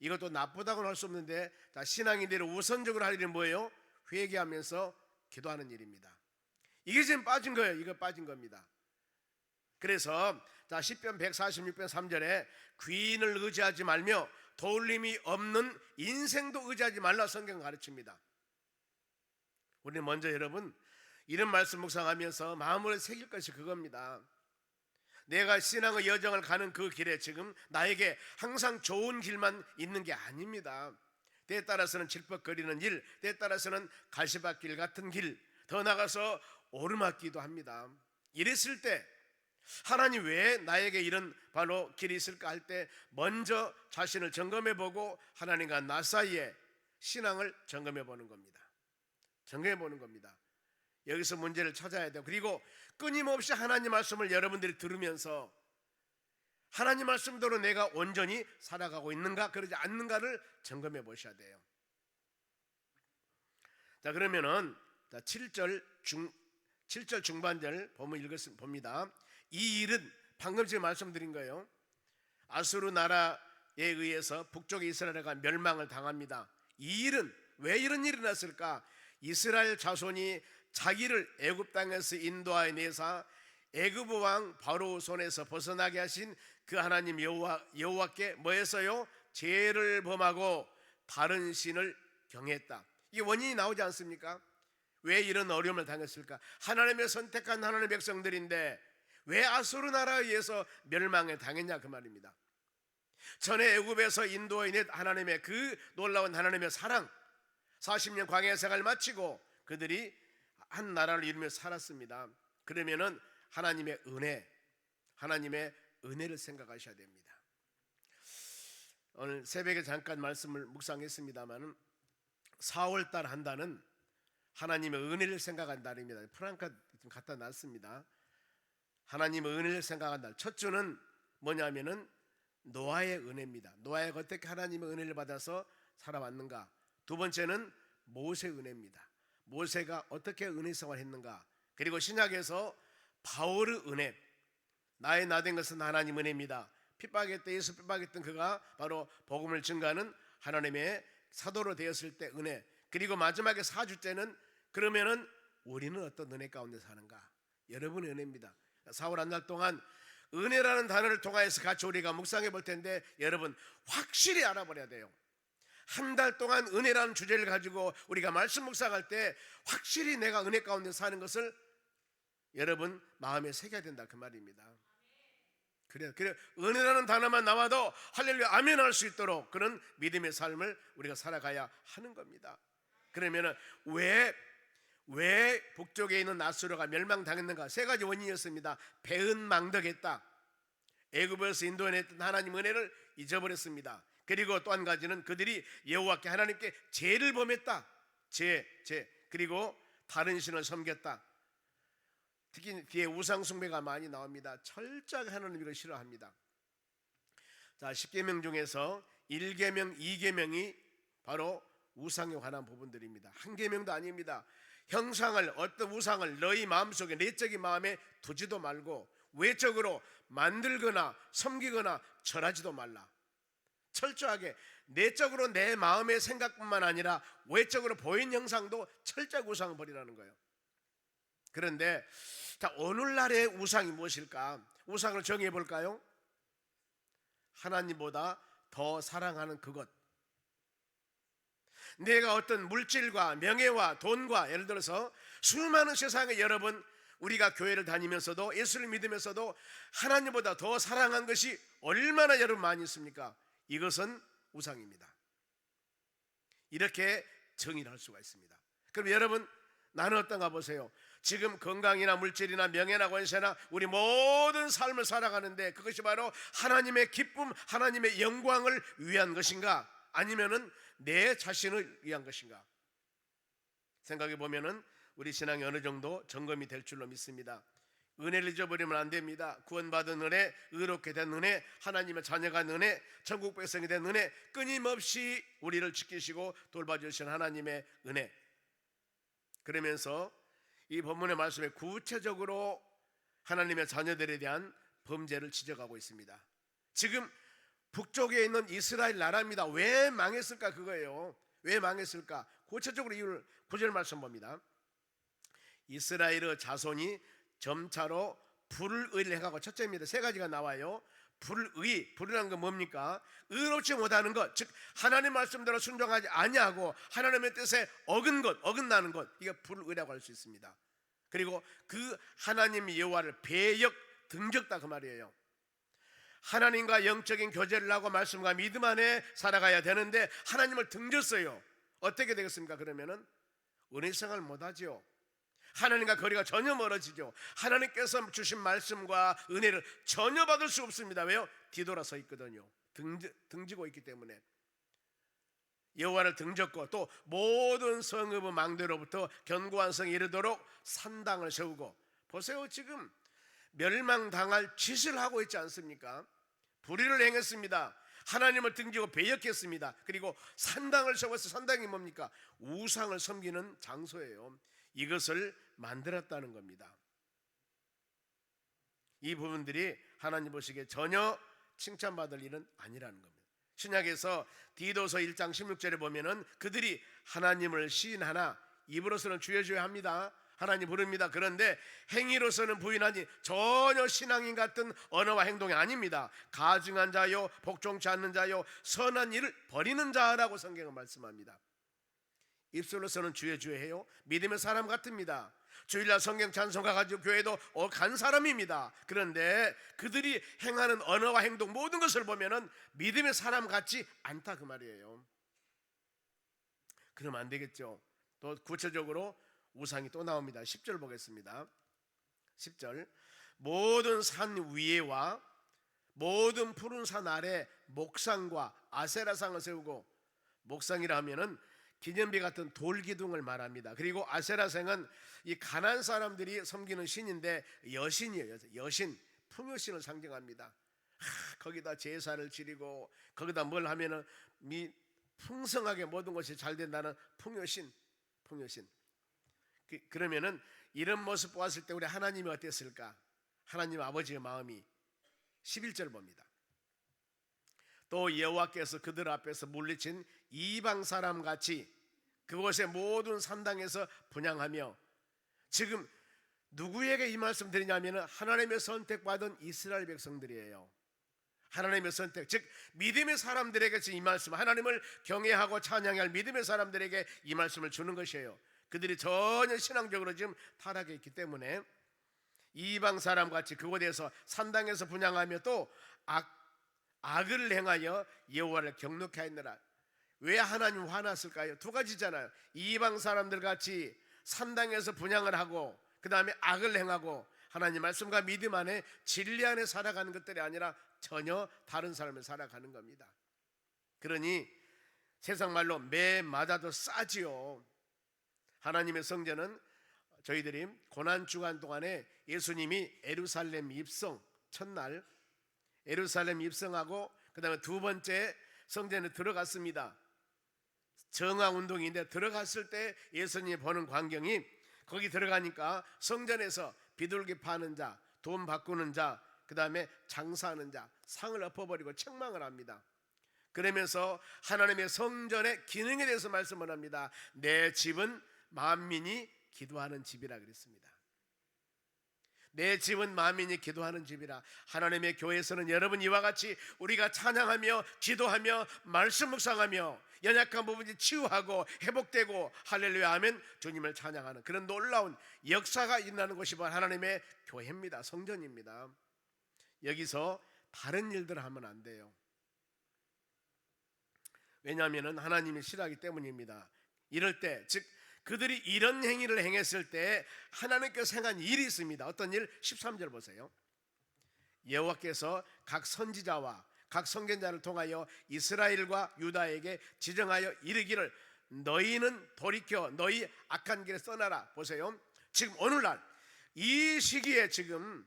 이것도 나쁘다고는 할 수 없는데, 신앙인들이 우선적으로 할 일은 뭐예요? 회개하면서 기도하는 일입니다. 이게 지금 빠진 거예요. 이거 빠진 겁니다. 그래서 시편 146편 3절에 귀인을 의지하지 말며 도울림이 없는 인생도 의지하지 말라 성경 가르칩니다. 우리는 먼저 여러분 이런 말씀 묵상하면서 마음으로 새길 것이 그겁니다. 내가 신앙의 여정을 가는 그 길에 지금 나에게 항상 좋은 길만 있는 게 아닙니다. 때에 따라서는 질퍽거리는 일, 때에 따라서는 가시밭길 같은 길, 더 나가서 오르막기도 합니다. 이랬을 때 하나님 왜 나에게 이런 바로 길이 있을까 할 때 먼저 자신을 점검해보고 하나님과 나 사이에 신앙을 점검해보는 겁니다. 점검해보는 겁니다. 여기서 문제를 찾아야 돼요. 그리고 끊임없이 하나님 말씀을 여러분들이 들으면서 하나님 말씀대로 내가 온전히 살아가고 있는가 그러지 않는가를 점검해 보셔야 돼요. 그러면은 7절 중반절 보면 봅니다. 이 일은 방금 제가 말씀드린 거예요. 아수르 나라에 의해서 북쪽의 이스라엘가 멸망을 당합니다. 이 일은 왜 이런 일이 났을까? 이스라엘 자손이 자기를 애굽 땅에서 인도하여 내사 애굽 왕 바로 손에서 벗어나게 하신 그 하나님 여호와께 뭐했어요? 죄를 범하고 다른 신을 경외했다. 이게 원인이 나오지 않습니까? 왜 이런 어려움을 당했을까? 하나님의 선택한 하나님의 백성들인데 왜 아수르 나라에 의해서 멸망에 당했냐 그 말입니다. 전에 애굽에서 인도해 낸 하나님의 그 놀라운 하나님의 사랑, 40년 광야 생활을 마치고 그들이 한 나라를 이루며 살았습니다. 그러면은 하나님의 은혜를 생각하셔야 됩니다. 오늘 새벽에 잠깐 말씀을 묵상했습니다만은 4월달 한 달은 하나님의 은혜를 생각한 달입니다. 프랑카 좀 갖다 놨습니다. 하나님의 은혜를 생각한 달. 첫 주는 뭐냐면은 노아의 은혜입니다. 노아가 어떻게 하나님의 은혜를 받아서 살아왔는가. 두 번째는 모세 은혜입니다. 모세가 어떻게 은혜 생활을 했는가. 그리고 신약에서 바울의 은혜, 나의 나된 것은 하나님 은혜입니다. 핍박했던 예수 핍박했던 그가 바로 복음을 증거하는 하나님의 사도로 되었을 때 은혜, 그리고 마지막에 4주째는 그러면은 우리는 어떤 은혜 가운데 사는가? 여러분의 은혜입니다. 4월 한 달 동안 은혜라는 단어를 통하여서 같이 우리가 묵상해 볼 텐데, 여러분 확실히 알아버려야 돼요. 한 달 동안 은혜라는 주제를 가지고 우리가 말씀 묵상할 때 확실히 내가 은혜 가운데 사는 것을 여러분 마음에 새겨야 된다, 그 말입니다. 그래 은혜라는 단어만 나와도 할렐루야 아멘 할 수 있도록 그런 믿음의 삶을 우리가 살아가야 하는 겁니다. 그러면은 왜 북쪽에 있는 나스로가 멸망당했는가? 세 가지 원인이었습니다. 배은망덕했다. 애굽에서 인도해냈던 하나님 은혜를 잊어버렸습니다. 그리고 또 한 가지는 그들이 여호와께 하나님께 죄를 범했다. 그리고 다른 신을 섬겼다. 특히 뒤에 우상 숭배가 많이 나옵니다. 철저하게 하나님 이걸 싫어합니다. 자, 10계명 중에서 1계명, 2계명이 바로 우상에 관한 부분들입니다. 한 계명도 아닙니다. 형상을, 어떤 우상을 너희 마음속에, 내적인 마음에 두지도 말고 외적으로 만들거나 섬기거나 절하지도 말라. 철저하게 내적으로 내 마음의 생각뿐만 아니라 외적으로 보이는 형상도 철저하게 우상을 버리라는 거예요. 그런데 자, 오늘날의 우상이 무엇일까? 우상을 정의해 볼까요? 하나님보다 더 사랑하는 그것. 내가 어떤 물질과 명예와 돈과, 예를 들어서 수많은 세상에 여러분, 우리가 교회를 다니면서도 예수를 믿으면서도 하나님보다 더 사랑한 것이 얼마나 여러분 많이 있습니까? 이것은 우상입니다. 이렇게 정의를 할 수가 있습니다. 그럼 여러분, 나는 어떤가 보세요. 지금 건강이나 물질이나 명예나 권세나 우리 모든 삶을 살아가는데 그것이 바로 하나님의 기쁨, 하나님의 영광을 위한 것인가? 아니면은 내 자신을 위한 것인가? 생각해 보면은 우리 신앙이 어느 정도 점검이 될 줄로 믿습니다. 은혜를 잊어버리면 안 됩니다. 구원받은 은혜, 의롭게 된 은혜, 하나님의 자녀가 된 은혜, 천국 백성이 된 은혜, 끊임없이 우리를 지키시고 돌봐주신 하나님의 은혜. 그러면서 이 본문의 말씀에 구체적으로 하나님의 자녀들에 대한 범죄를 지적하고 있습니다. 지금 북쪽에 있는 이스라엘 나라입니다. 왜 망했을까? 그거예요. 왜 망했을까? 구체적으로 이유를 9절 말씀 봅니다. 이스라엘의 자손이 점차로 불의를 행하고, 첫째입니다. 세 가지가 나와요. 불이라는 건 뭡니까? 의롭지 못하는 것, 즉 하나님 말씀대로 순종하지 아니하고 하나님의 뜻에 어긋나는 것, 이게 불의라고 할 수 있습니다. 그리고 그 하나님 여호와를 배역, 등졌다, 그 말이에요. 하나님과 영적인 교제를 하고 말씀과 믿음 안에 살아가야 되는데 하나님을 등졌어요. 어떻게 되겠습니까? 그러면은 은혜생활을 못하죠. 하나님과 거리가 전혀 멀어지죠. 하나님께서 주신 말씀과 은혜를 전혀 받을 수 없습니다. 왜요? 뒤돌아서 있거든요. 등지고 있기 때문에. 여호와를 등졌고 또 모든 성읍의 망대로부터 견고한 성에 이르도록 산당을 세우고, 보세요, 지금 멸망당할 짓을 하고 있지 않습니까? 불의를 행했습니다. 하나님을 등지고 배역했습니다. 그리고 산당을 세워서, 산당이 뭡니까? 우상을 섬기는 장소예요. 이것을 만들었다는 겁니다. 이 부분들이 하나님 보시기에 전혀 칭찬받을 일은 아니라는 겁니다. 신약에서 디도서 1장 16절에 보면은 그들이 하나님을 시인하나 입으로서는 주여 합니다. 하나님 부릅니다. 그런데 행위로서는 부인하니 전혀 신앙인 같은 언어와 행동이 아닙니다. 가증한 자요, 복종치 않는 자요, 선한 일을 버리는 자라고 성경은 말씀합니다. 입술로서는 주여 해요. 믿음의 사람 같습니다. 주일날 성경 찬송가 가지고 교회도 간 사람입니다. 그런데 그들이 행하는 언어와 행동, 모든 것을 보면은 믿음의 사람 같지 않다, 그 말이에요. 그러면 안 되겠죠. 또 구체적으로 우상이 또 나옵니다. 10절 보겠습니다. 10절, 모든 산 위에와 모든 푸른 산 아래 목상과 아세라상을 세우고, 목상이라 하면은 기념비 같은 돌기둥을 말합니다. 그리고 아세라상은 이 가나안 사람들이 섬기는 신인데 여신이에요. 여신, 풍요신을 상징합니다. 거기다 제사를 지리고 거기다 뭘 하면은 풍성하게 모든 것이 잘 된다는 풍요신. 그러면은 이런 모습 보았을 때 우리 하나님이 어땠을까? 하나님 아버지의 마음이 11절 봅니다. 또 여호와께서 그들 앞에서 물리친 이방 사람 같이 그곳의 모든 산당에서 분향하며, 지금 누구에게 이 말씀 드리냐면 하나님의 선택받은 이스라엘 백성들이에요. 하나님의 선택, 즉 믿음의 사람들에게 이 말씀, 하나님을 경외하고 찬양할 믿음의 사람들에게 이 말씀을 주는 것이에요. 그들이 전혀 신앙적으로 지금 타락해 있기 때문에 이방 사람같이 그곳에서 산당에서 분향하며 또 악을 행하여 여호와를 경노케 하였느라. 왜 하나님 화났을까요? 두 가지잖아요. 이방 사람들 같이 산당에서 분향을 하고 그 다음에 악을 행하고 하나님 말씀과 믿음 안에 진리 안에 살아가는 것들이 아니라 전혀 다른 삶을 살아가는 겁니다. 그러니 세상 말로 매 맞아도 싸지요. 하나님의 성전은 저희들이 고난주간 동안에 예수님이 예루살렘 입성 첫날 예루살렘 입성하고 그 다음에 두 번째 성전에 들어갔습니다. 정화운동인데 들어갔을 때 예수님이 보는 광경이, 거기 들어가니까 성전에서 비둘기 파는 자, 돈 바꾸는 자, 그 다음에 장사하는 자 상을 엎어버리고 책망을 합니다. 그러면서 하나님의 성전의 기능에 대해서 말씀을 합니다. 내 집은 만민이 기도하는 집이라 그랬습니다. 내 집은 만민이 기도하는 집이라. 하나님의 교회에서는 여러분 이와 같이 우리가 찬양하며 기도하며 말씀 묵상하며 연약한 부분이 치유하고 회복되고 할렐루야 하면 주님을 찬양하는 그런 놀라운 역사가 일어나는 곳이 바로 하나님의 교회입니다. 성전입니다. 여기서 다른 일들을 하면 안 돼요. 왜냐하면 하나님이 싫어하기 때문입니다. 이럴 때, 즉 그들이 이런 행위를 행했을 때 하나님께서 행한 일이 있습니다. 어떤 일? 13절 보세요. 여호와께서 각 선지자와 각 선견자를 통하여 이스라엘과 유다에게 지정하여 이르기를 너희는 돌이켜 너희 악한 길에 떠나라. 보세요. 지금 오늘날 이 시기에, 지금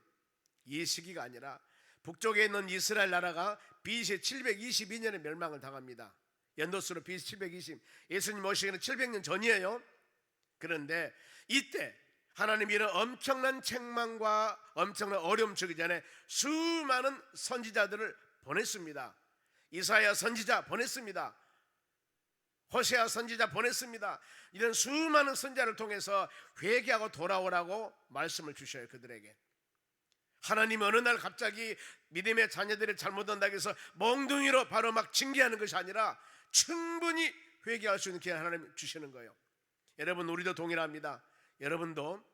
이 시기가 아니라 북쪽에 있는 이스라엘 나라가 BC 722년에 멸망을 당합니다. 연도수로 BC 720, 예수님 오시기는 700년 전이에요. 그런데 이때 하나님이 이런 엄청난 책망과 엄청난 어려움 주기 전에 수많은 선지자들을 보냈습니다. 이사야 선지자 보냈습니다. 호세아 선지자 보냈습니다. 이런 수많은 선지자를 통해서 회개하고 돌아오라고 말씀을 주셔요. 그들에게 하나님이 어느 날 갑자기 믿음의 자녀들이 잘못한다고 해서 멍둥이로 바로 막 징계하는 것이 아니라 충분히 회개할 수 있는 기회 하나님 주시는 거예요. 여러분, 우리도 동일합니다. 여러분도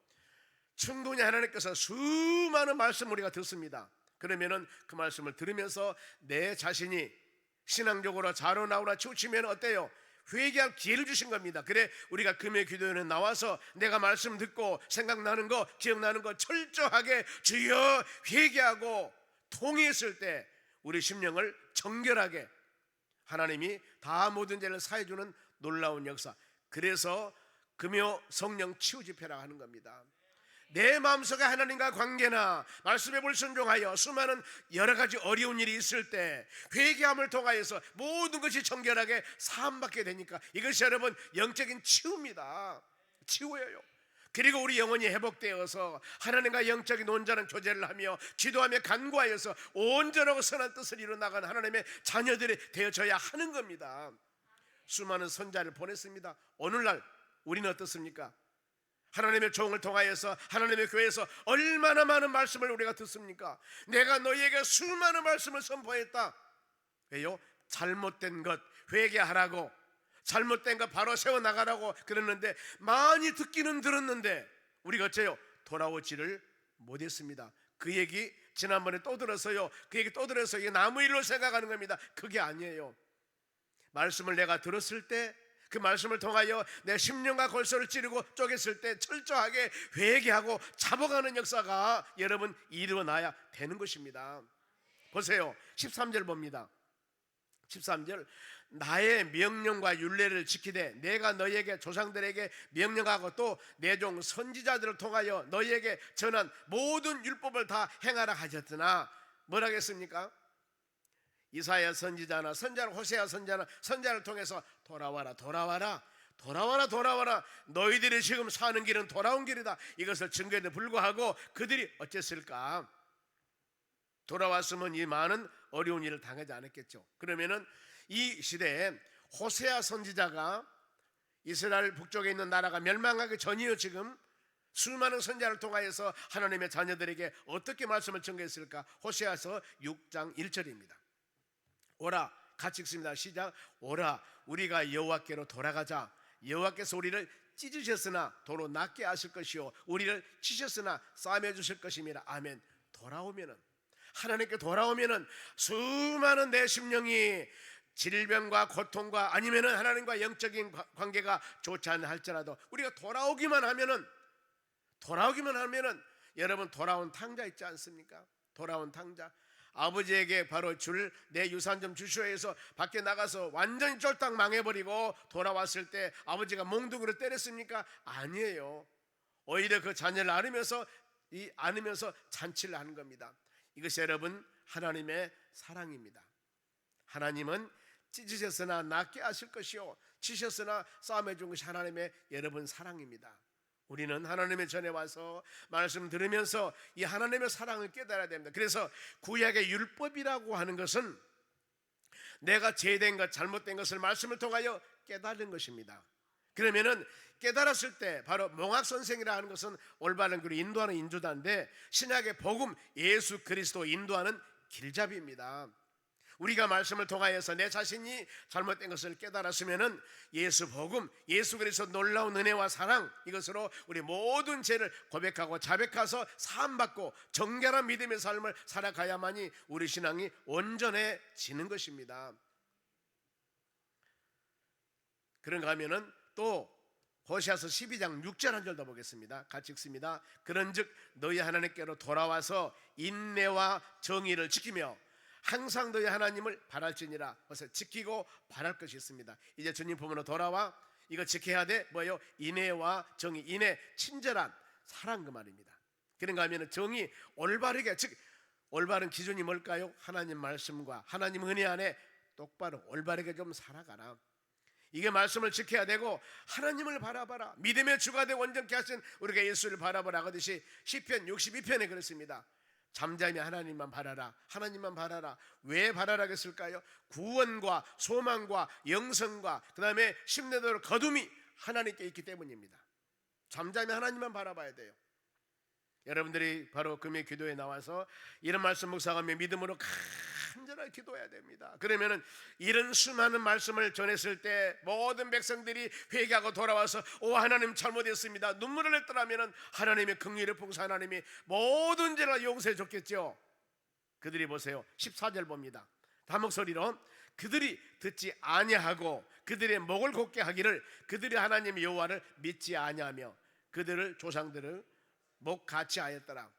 충분히 하나님께서 수많은 말씀 우리가 듣습니다. 그러면은 그 말씀을 들으면서 내 자신이 신앙적으로 자로나오나 치우치면 어때요? 회개할 기회를 주신 겁니다. 그래 우리가 금요 기도회에 나와서 내가 말씀 듣고 생각나는 거, 기억나는 거 철저하게 주여 회개하고 통회했을 때 우리 심령을 정결하게 하나님이 다 모든 죄를 사해주는 놀라운 역사. 그래서 금요 성령 치유 집회라고 하는 겁니다. 내 마음속에 하나님과 관계나 말씀에 불순종하여 수많은 여러 가지 어려운 일이 있을 때 회개함을 통하여서 모든 것이 정결하게 사함받게 되니까 이것이 여러분 영적인 치유입니다. 치유예요. 그리고 우리 영혼이 회복되어서 하나님과 영적인 온전한 교제를 하며 기도하며 간구하여서 온전하고 선한 뜻을 이루어나가는 하나님의 자녀들이 되어져야 하는 겁니다. 수많은 선자를 보냈습니다. 오늘날 우리는 어떻습니까? 하나님의 종을 통하여서 하나님의 교회에서 얼마나 많은 말씀을 우리가 듣습니까? 내가 너희에게 수많은 말씀을 선포했다. 왜요? 잘못된 것 회개하라고, 잘못된 것 바로 세워나가라고 그랬는데 많이 듣기는 들었는데 우리가 어째요? 돌아오지를 못했습니다. 그 얘기 지난번에 또 들었어요. 그 얘기 또 들어서 이게 나무 일로 생각하는 겁니다. 그게 아니에요. 말씀을 내가 들었을 때 그 말씀을 통하여 내 심령과 골소를 찌르고 쪼갰을 때 철저하게 회개하고 잡아가는 역사가 여러분 일어나야 되는 것입니다. 보세요. 13절 봅니다. 13절 나의 명령과 율례를 지키되 내가 너희에게 조상들에게 명령하고 또 내 종 선지자들을 통하여 너희에게 전한 모든 율법을 다 행하라 하셨으나 뭐라 했습니까? 이사야 선지자나 선지자 호세아 선지자나 선지자를 통해서 돌아와라 돌아와라 돌아와라 돌아와라 너희들이 지금 사는 길은 돌아온 길이다. 이것을 증거에도 불구하고 그들이 어쨌을까? 돌아왔으면 이 많은 어려운 일을 당하지 않았겠죠. 그러면은 이 시대에 호세아 선지자가 이스라엘 북쪽에 있는 나라가 멸망하기 전이요, 지금 수많은 선지자를 통하여서 하나님의 자녀들에게 어떻게 말씀을 전개했을까? 호세아서 6장 1절입니다. 오라, 같이 읽습니다. 시작. 오라, 우리가 여호와께로 돌아가자. 여호와께서 우리를 찢으셨으나 도로 낫게 하실 것이요 우리를 치셨으나 싸매 주실 것임이라. 아멘. 돌아오면은, 하나님께 돌아오면은 수많은 내 심령이 질병과 고통과 아니면은 하나님과 영적인 관계가 좋지 않나 할지라도 우리가 돌아오기만 하면은 여러분, 돌아온 탕자 있지 않습니까? 돌아온 탕자. 아버지에게 바로 줄 내 유산 좀 주시오 해서 밖에 나가서 완전히 쫄딱 망해버리고 돌아왔을 때 아버지가 몽둥이로 때렸습니까? 아니에요. 오히려 그 자녀를 안으면서 잔치를 하는 겁니다. 이것이 여러분 하나님의 사랑입니다. 하나님은 찢으셨으나 낫게 하실 것이요 치셨으나 싸움해 준 것이 하나님의 여러분 사랑입니다. 우리는 하나님의 전에 와서 말씀 들으면서 이 하나님의 사랑을 깨달아야 됩니다. 그래서 구약의 율법이라고 하는 것은 내가 죄된 것, 잘못된 것을 말씀을 통하여 깨달은 것입니다. 그러면은 깨달았을 때 바로 몽학선생이라 하는 것은 올바른 길을 인도하는 인도자인데, 신약의 복음 예수 그리스도 인도하는 길잡이입니다. 우리가 말씀을 통하여서 내 자신이 잘못된 것을 깨달았으면은 예수 복음, 예수 그리스도 놀라운 은혜와 사랑, 이것으로 우리 모든 죄를 고백하고 자백해서 사함받고 정결한 믿음의 삶을 살아가야만이 우리 신앙이 온전해지는 것입니다. 그런가 하면은 또 호세아서 12장 6절 한 절 더 보겠습니다. 같이 읽습니다. 그런즉 너희 하나님께로 돌아와서 인내와 정의를 지키며 항상 너희 하나님을 바랄지니라. 그래서 지키고 바랄 것이 있습니다. 이제 주님 품으로 돌아와 이거 지켜야 돼. 뭐예요? 인애와 정의. 인애, 친절한 사랑, 그 말입니다. 그런가 하면 정의, 올바르게, 즉 올바른 기준이 뭘까요? 하나님 말씀과 하나님 은혜 안에 똑바로 올바르게 좀 살아가라. 이게 말씀을 지켜야 되고 하나님을 바라봐라. 믿음의 주가 되고 온전케 하신 우리가 예수를 바라보라 하듯이 시편 62편에 그렇습니다. 잠잠히 하나님만 바라라. 하나님만 바라라. 왜 바라라 했을까요? 구원과 소망과 영생과 그 다음에 심내도록 거둠이 하나님께 있기 때문입니다. 잠잠히 하나님만 바라봐야 돼요. 여러분들이 바로 금요 기도에 나와서 이런 말씀 묵상하며 믿음으로 간절하게 기도해야 됩니다. 그러면은 이런 수많은 말씀을 전했을 때 모든 백성들이 회개하고 돌아와서 오 하나님 잘못했습니다 눈물을 냈더라면은 하나님의 긍휼의 풍사 하나님이 모든 죄를 용서해 줬겠죠. 그들이 보세요. 14절 봅니다. 다 목소리로 그들이 듣지 아니하고 그들의 목을 곧게 하기를 그들이 하나님 여호와를 믿지 아니하며 그들을 조상들을 목 같이 하였더라.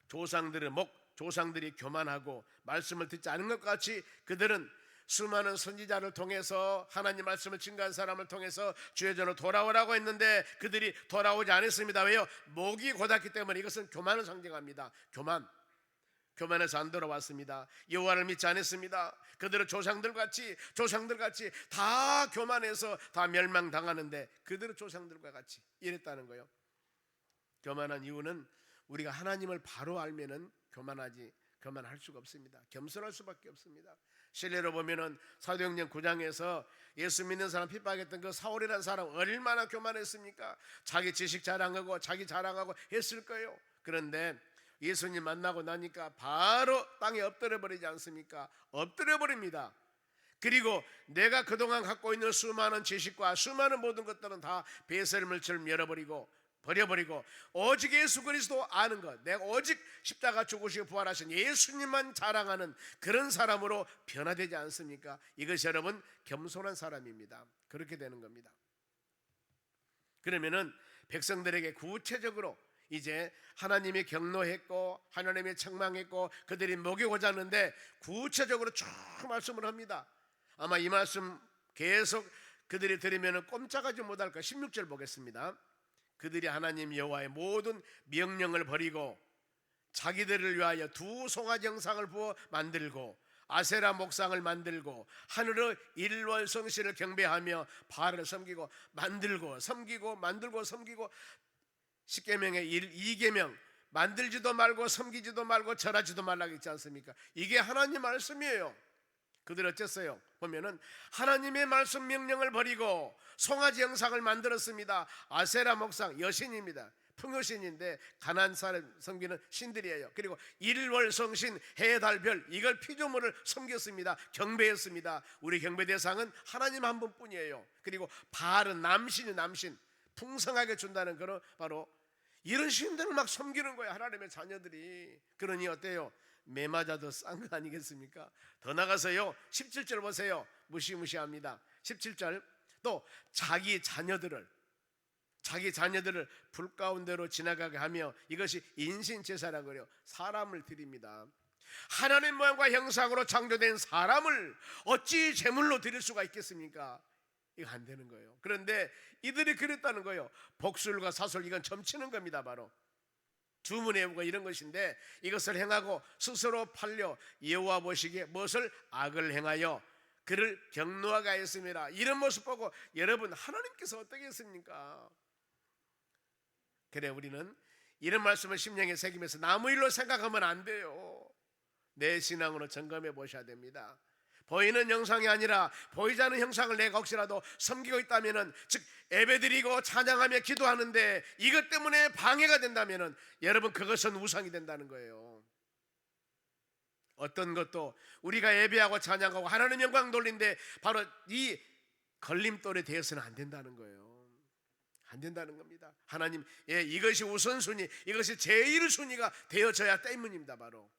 조상들이 교만하고 말씀을 듣지 않은 것 같이 그들은 수많은 선지자를 통해서 하나님 말씀을 증거한 사람을 통해서 주의 전으로 돌아오라고 했는데 그들이 돌아오지 않았습니다. 왜요? 목이 곧았기 때문에. 이것은 교만을 상징합니다. 교만해서 안 돌아왔습니다. 여호와를 믿지 않았습니다. 그들은 조상들같이 다 교만해서 다 멸망당하는데 그들은 조상들과 같이 이랬다는 거예요. 교만한 이유는 우리가 하나님을 바로 알면은 교만할 수가 없습니다. 겸손할 수밖에 없습니다. 실례로 보면은 사도행전 9장에서 예수 믿는 사람 핍박했던 그 사울이라는 사람 얼마나 교만했습니까? 자기 지식 자랑하고 자기 자랑하고 했을 거예요. 그런데 예수님 만나고 나니까 바로 땅에 엎드려 버리지 않습니까? 엎드려 버립니다. 그리고 내가 그동안 갖고 있는 수많은 지식과 수많은 모든 것들은 다 배설물처럼 버려버리고 오직 예수 그리스도 아는 것, 내가 오직 십자가 죽으시고 부활하신 예수님만 자랑하는 그런 사람으로 변화되지 않습니까? 이것이 여러분 겸손한 사람입니다. 그렇게 되는 겁니다. 그러면은 백성들에게 구체적으로 이제 하나님이 경노했고 하나님이 책망했고 그들이 먹이고자 하는데 구체적으로 쭉 말씀을 합니다. 아마 이 말씀 계속 그들이 들으면 꼼짝하지 못할 까 16절 보겠습니다. 그들이 하나님 여호와의 모든 명령을 버리고 자기들을 위하여 두 송아지 형상을 부어 만들고 아세라 목상을 만들고 하늘의 일월성신을 경배하며 바알을 섬기고 만들고 섬기고 10계명의 2계명 만들지도 말고 섬기지도 말고 절하지도 말라고 했지 않습니까? 이게 하나님 말씀이에요. 그들 어쨌어요? 보면은 하나님의 말씀 명령을 버리고 송아지 형상을 만들었습니다. 아세라 목상 여신입니다. 풍요신인데 가나안 사람 섬기는 신들이에요. 그리고 일월성신 해달별 이걸 피조물을 섬겼습니다. 경배했습니다. 우리 경배 대상은 하나님 한 분뿐이에요. 그리고 바알은 남신이 남신 풍성하게 준다는 그런 바로 이런 신들을 막 섬기는 거예요. 하나님의 자녀들이. 그러니 어때요? 매 맞아도 싼 거 아니겠습니까? 더 나가서요 17절 보세요. 무시무시합니다. 17절 또 자기 자녀들을 불 가운데로 지나가게 하며 이것이 인신제사라고 그래요. 사람을 드립니다. 하나님 모양과 형상으로 창조된 사람을 어찌 제물로 드릴 수가 있겠습니까? 이거 안 되는 거예요. 그런데 이들이 그랬다는 거예요. 복술과 사술 이건 점치는 겁니다. 바로 주문해오고 이런 것인데 이것을 행하고 스스로 팔려 여호와 보시기에 무엇을 악을 행하여 그를 경노하게 하였습니다. 이런 모습 보고 여러분 하나님께서 어떻게 했습니까? 그래 우리는 이런 말씀을 심령에 새기면서 나무일로 생각하면 안 돼요. 내 신앙으로 점검해 보셔야 됩니다. 보이는 형상이 아니라 보이지 않는 형상을 내가 혹시라도 섬기고 있다면, 즉 예배드리고 찬양하며 기도하는데 이것 때문에 방해가 된다면 여러분 그것은 우상이 된다는 거예요. 어떤 것도 우리가 예배하고 찬양하고 하나님 영광 돌린데 바로 이 걸림돌에 대해서는 안 된다는 거예요. 안 된다는 겁니다. 하나님 이것이 우선순위, 이것이 제1순위가 되어져야 때문입니다. 바로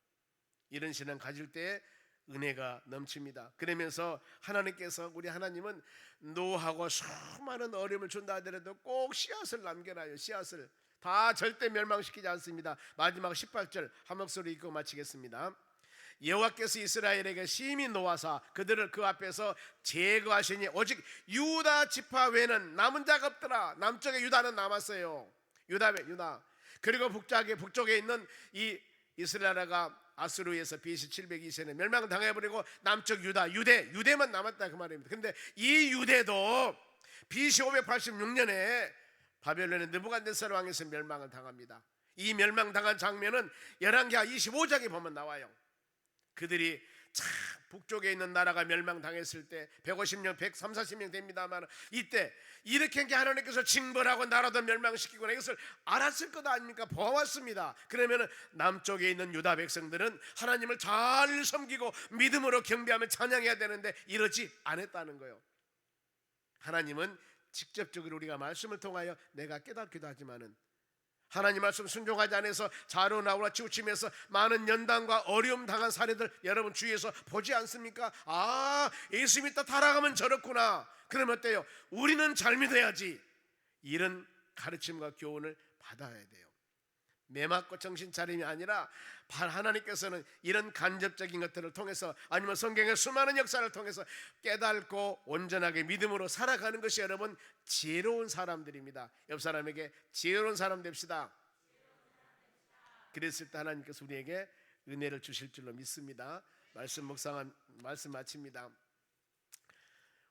이런 신앙 가질 때 은혜가 넘칩니다. 그러면서 하나님께서 우리 하나님은 노하고 수많은 어려움을 준다 하더라도 꼭 씨앗을 남겨놔요. 씨앗을 다 절대 멸망시키지 않습니다. 마지막 18절 한 목소리 읽고 마치겠습니다. 여호와께서 이스라엘에게 심히 노하사 그들을 그 앞에서 제거하시니 오직 유다 지파 외에는 남은 자가 없더라. 남쪽에 유다는 남았어요. 유다. 그리고 북쪽에 있는 이 이스라엘가 아수르에서 BC 720년에 멸망당해버리고 남쪽 유대만 남았다 그 말입니다. 그런데 이 유대도 BC 586년에 바벨론의 느부갓네살 왕에서 멸망을 당합니다. 이 멸망당한 장면은 열왕기하 25장에 보면 나와요. 그들이 북쪽에 있는 나라가 멸망당했을 때 150년, 130, 140년 됩니다만 이때 이렇게 하나님께서 징벌하고 나라도 멸망시키거나 이것을 알았을 것 아닙니까? 보았습니다. 그러면 남쪽에 있는 유다 백성들은 하나님을 잘 섬기고 믿음으로 경배하며 찬양해야 되는데 이러지 않았다는 거예요. 하나님은 직접적으로 우리가 말씀을 통하여 내가 깨닫기도 하지만은 하나님 말씀 순종하지 않아서 자로 나오라 치우치면서 많은 연단과 어려움 당한 사례들 여러분 주위에서 보지 않습니까? 예수 믿다 타락하면 저렇구나. 그러면 어때요? 우리는 잘 믿어야지. 이런 가르침과 교훈을 받아야 돼요. 매맞고 정신 차림이 아니라 하나님께서는 이런 간접적인 것들을 통해서 아니면 성경의 수많은 역사를 통해서 깨닫고 온전하게 믿음으로 살아가는 것이 여러분 지혜로운 사람들입니다. 옆 사람에게 지혜로운 사람 됩시다. 그랬을 때 하나님께서 우리에게 은혜를 주실 줄로 믿습니다. 말씀 마칩니다.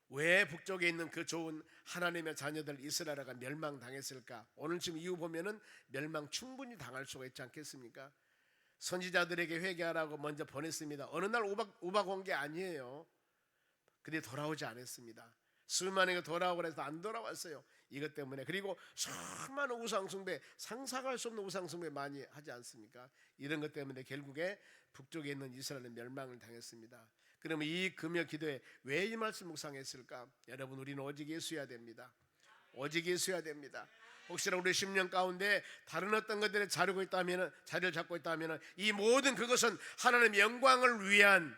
왜 북쪽에 있는 그 좋은 하나님의 자녀들 이스라엘가 멸망당했을까? 오늘 지금 이후 보면은 멸망 충분히 당할 수가 있지 않겠습니까? 선지자들에게 회개하라고 먼저 보냈습니다. 어느 날 우박 온 게 아니에요. 근데 돌아오지 않았습니다. 수많은 게 돌아오고 해서 안 돌아왔어요. 이것 때문에. 그리고 수많은 우상숭배, 상상할 수 없는 우상숭배 많이 하지 않습니까? 이런 것 때문에 결국에 북쪽에 있는 이스라엘은 멸망을 당했습니다. 그러면 이 금요 기도에 왜 이 말씀 묵상했을까? 여러분 우리는 오직 예수여야 됩니다. 오직 예수여야 됩니다. 혹시나 우리 10년 가운데 다른 어떤 것들에 자리를 잡고 있다면 이 모든 그것은 하나님의 영광을 위한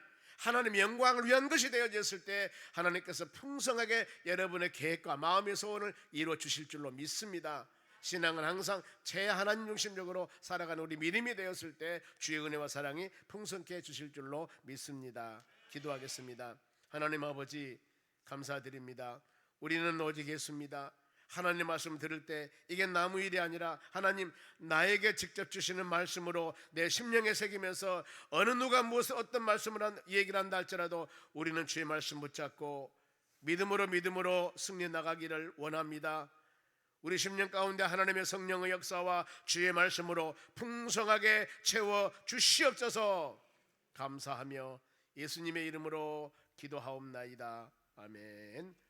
것이 되어졌을 때 하나님께서 풍성하게 여러분의 계획과 마음의 소원을 이루어 주실 줄로 믿습니다. 신앙은 항상 제 하나님 중심적으로 살아가는 우리 믿음이 되었을 때 주의 은혜와 사랑이 풍성케 해 주실 줄로 믿습니다. 기도하겠습니다. 하나님 아버지 감사드립니다. 우리는 오직 예수입니다. 하나님 말씀 들을 때 이게 나무 일이 아니라 하나님 나에게 직접 주시는 말씀으로 내 심령에 새기면서 어느 누가 무엇을 어떤 말씀을 얘기를 한다 할지라도 우리는 주의 말씀 붙잡고 믿음으로 승리해 나가기를 원합니다. 우리 심령 가운데 하나님의 성령의 역사와 주의 말씀으로 풍성하게 채워 주시옵소서. 감사하며 예수님의 이름으로 기도하옵나이다. 아멘.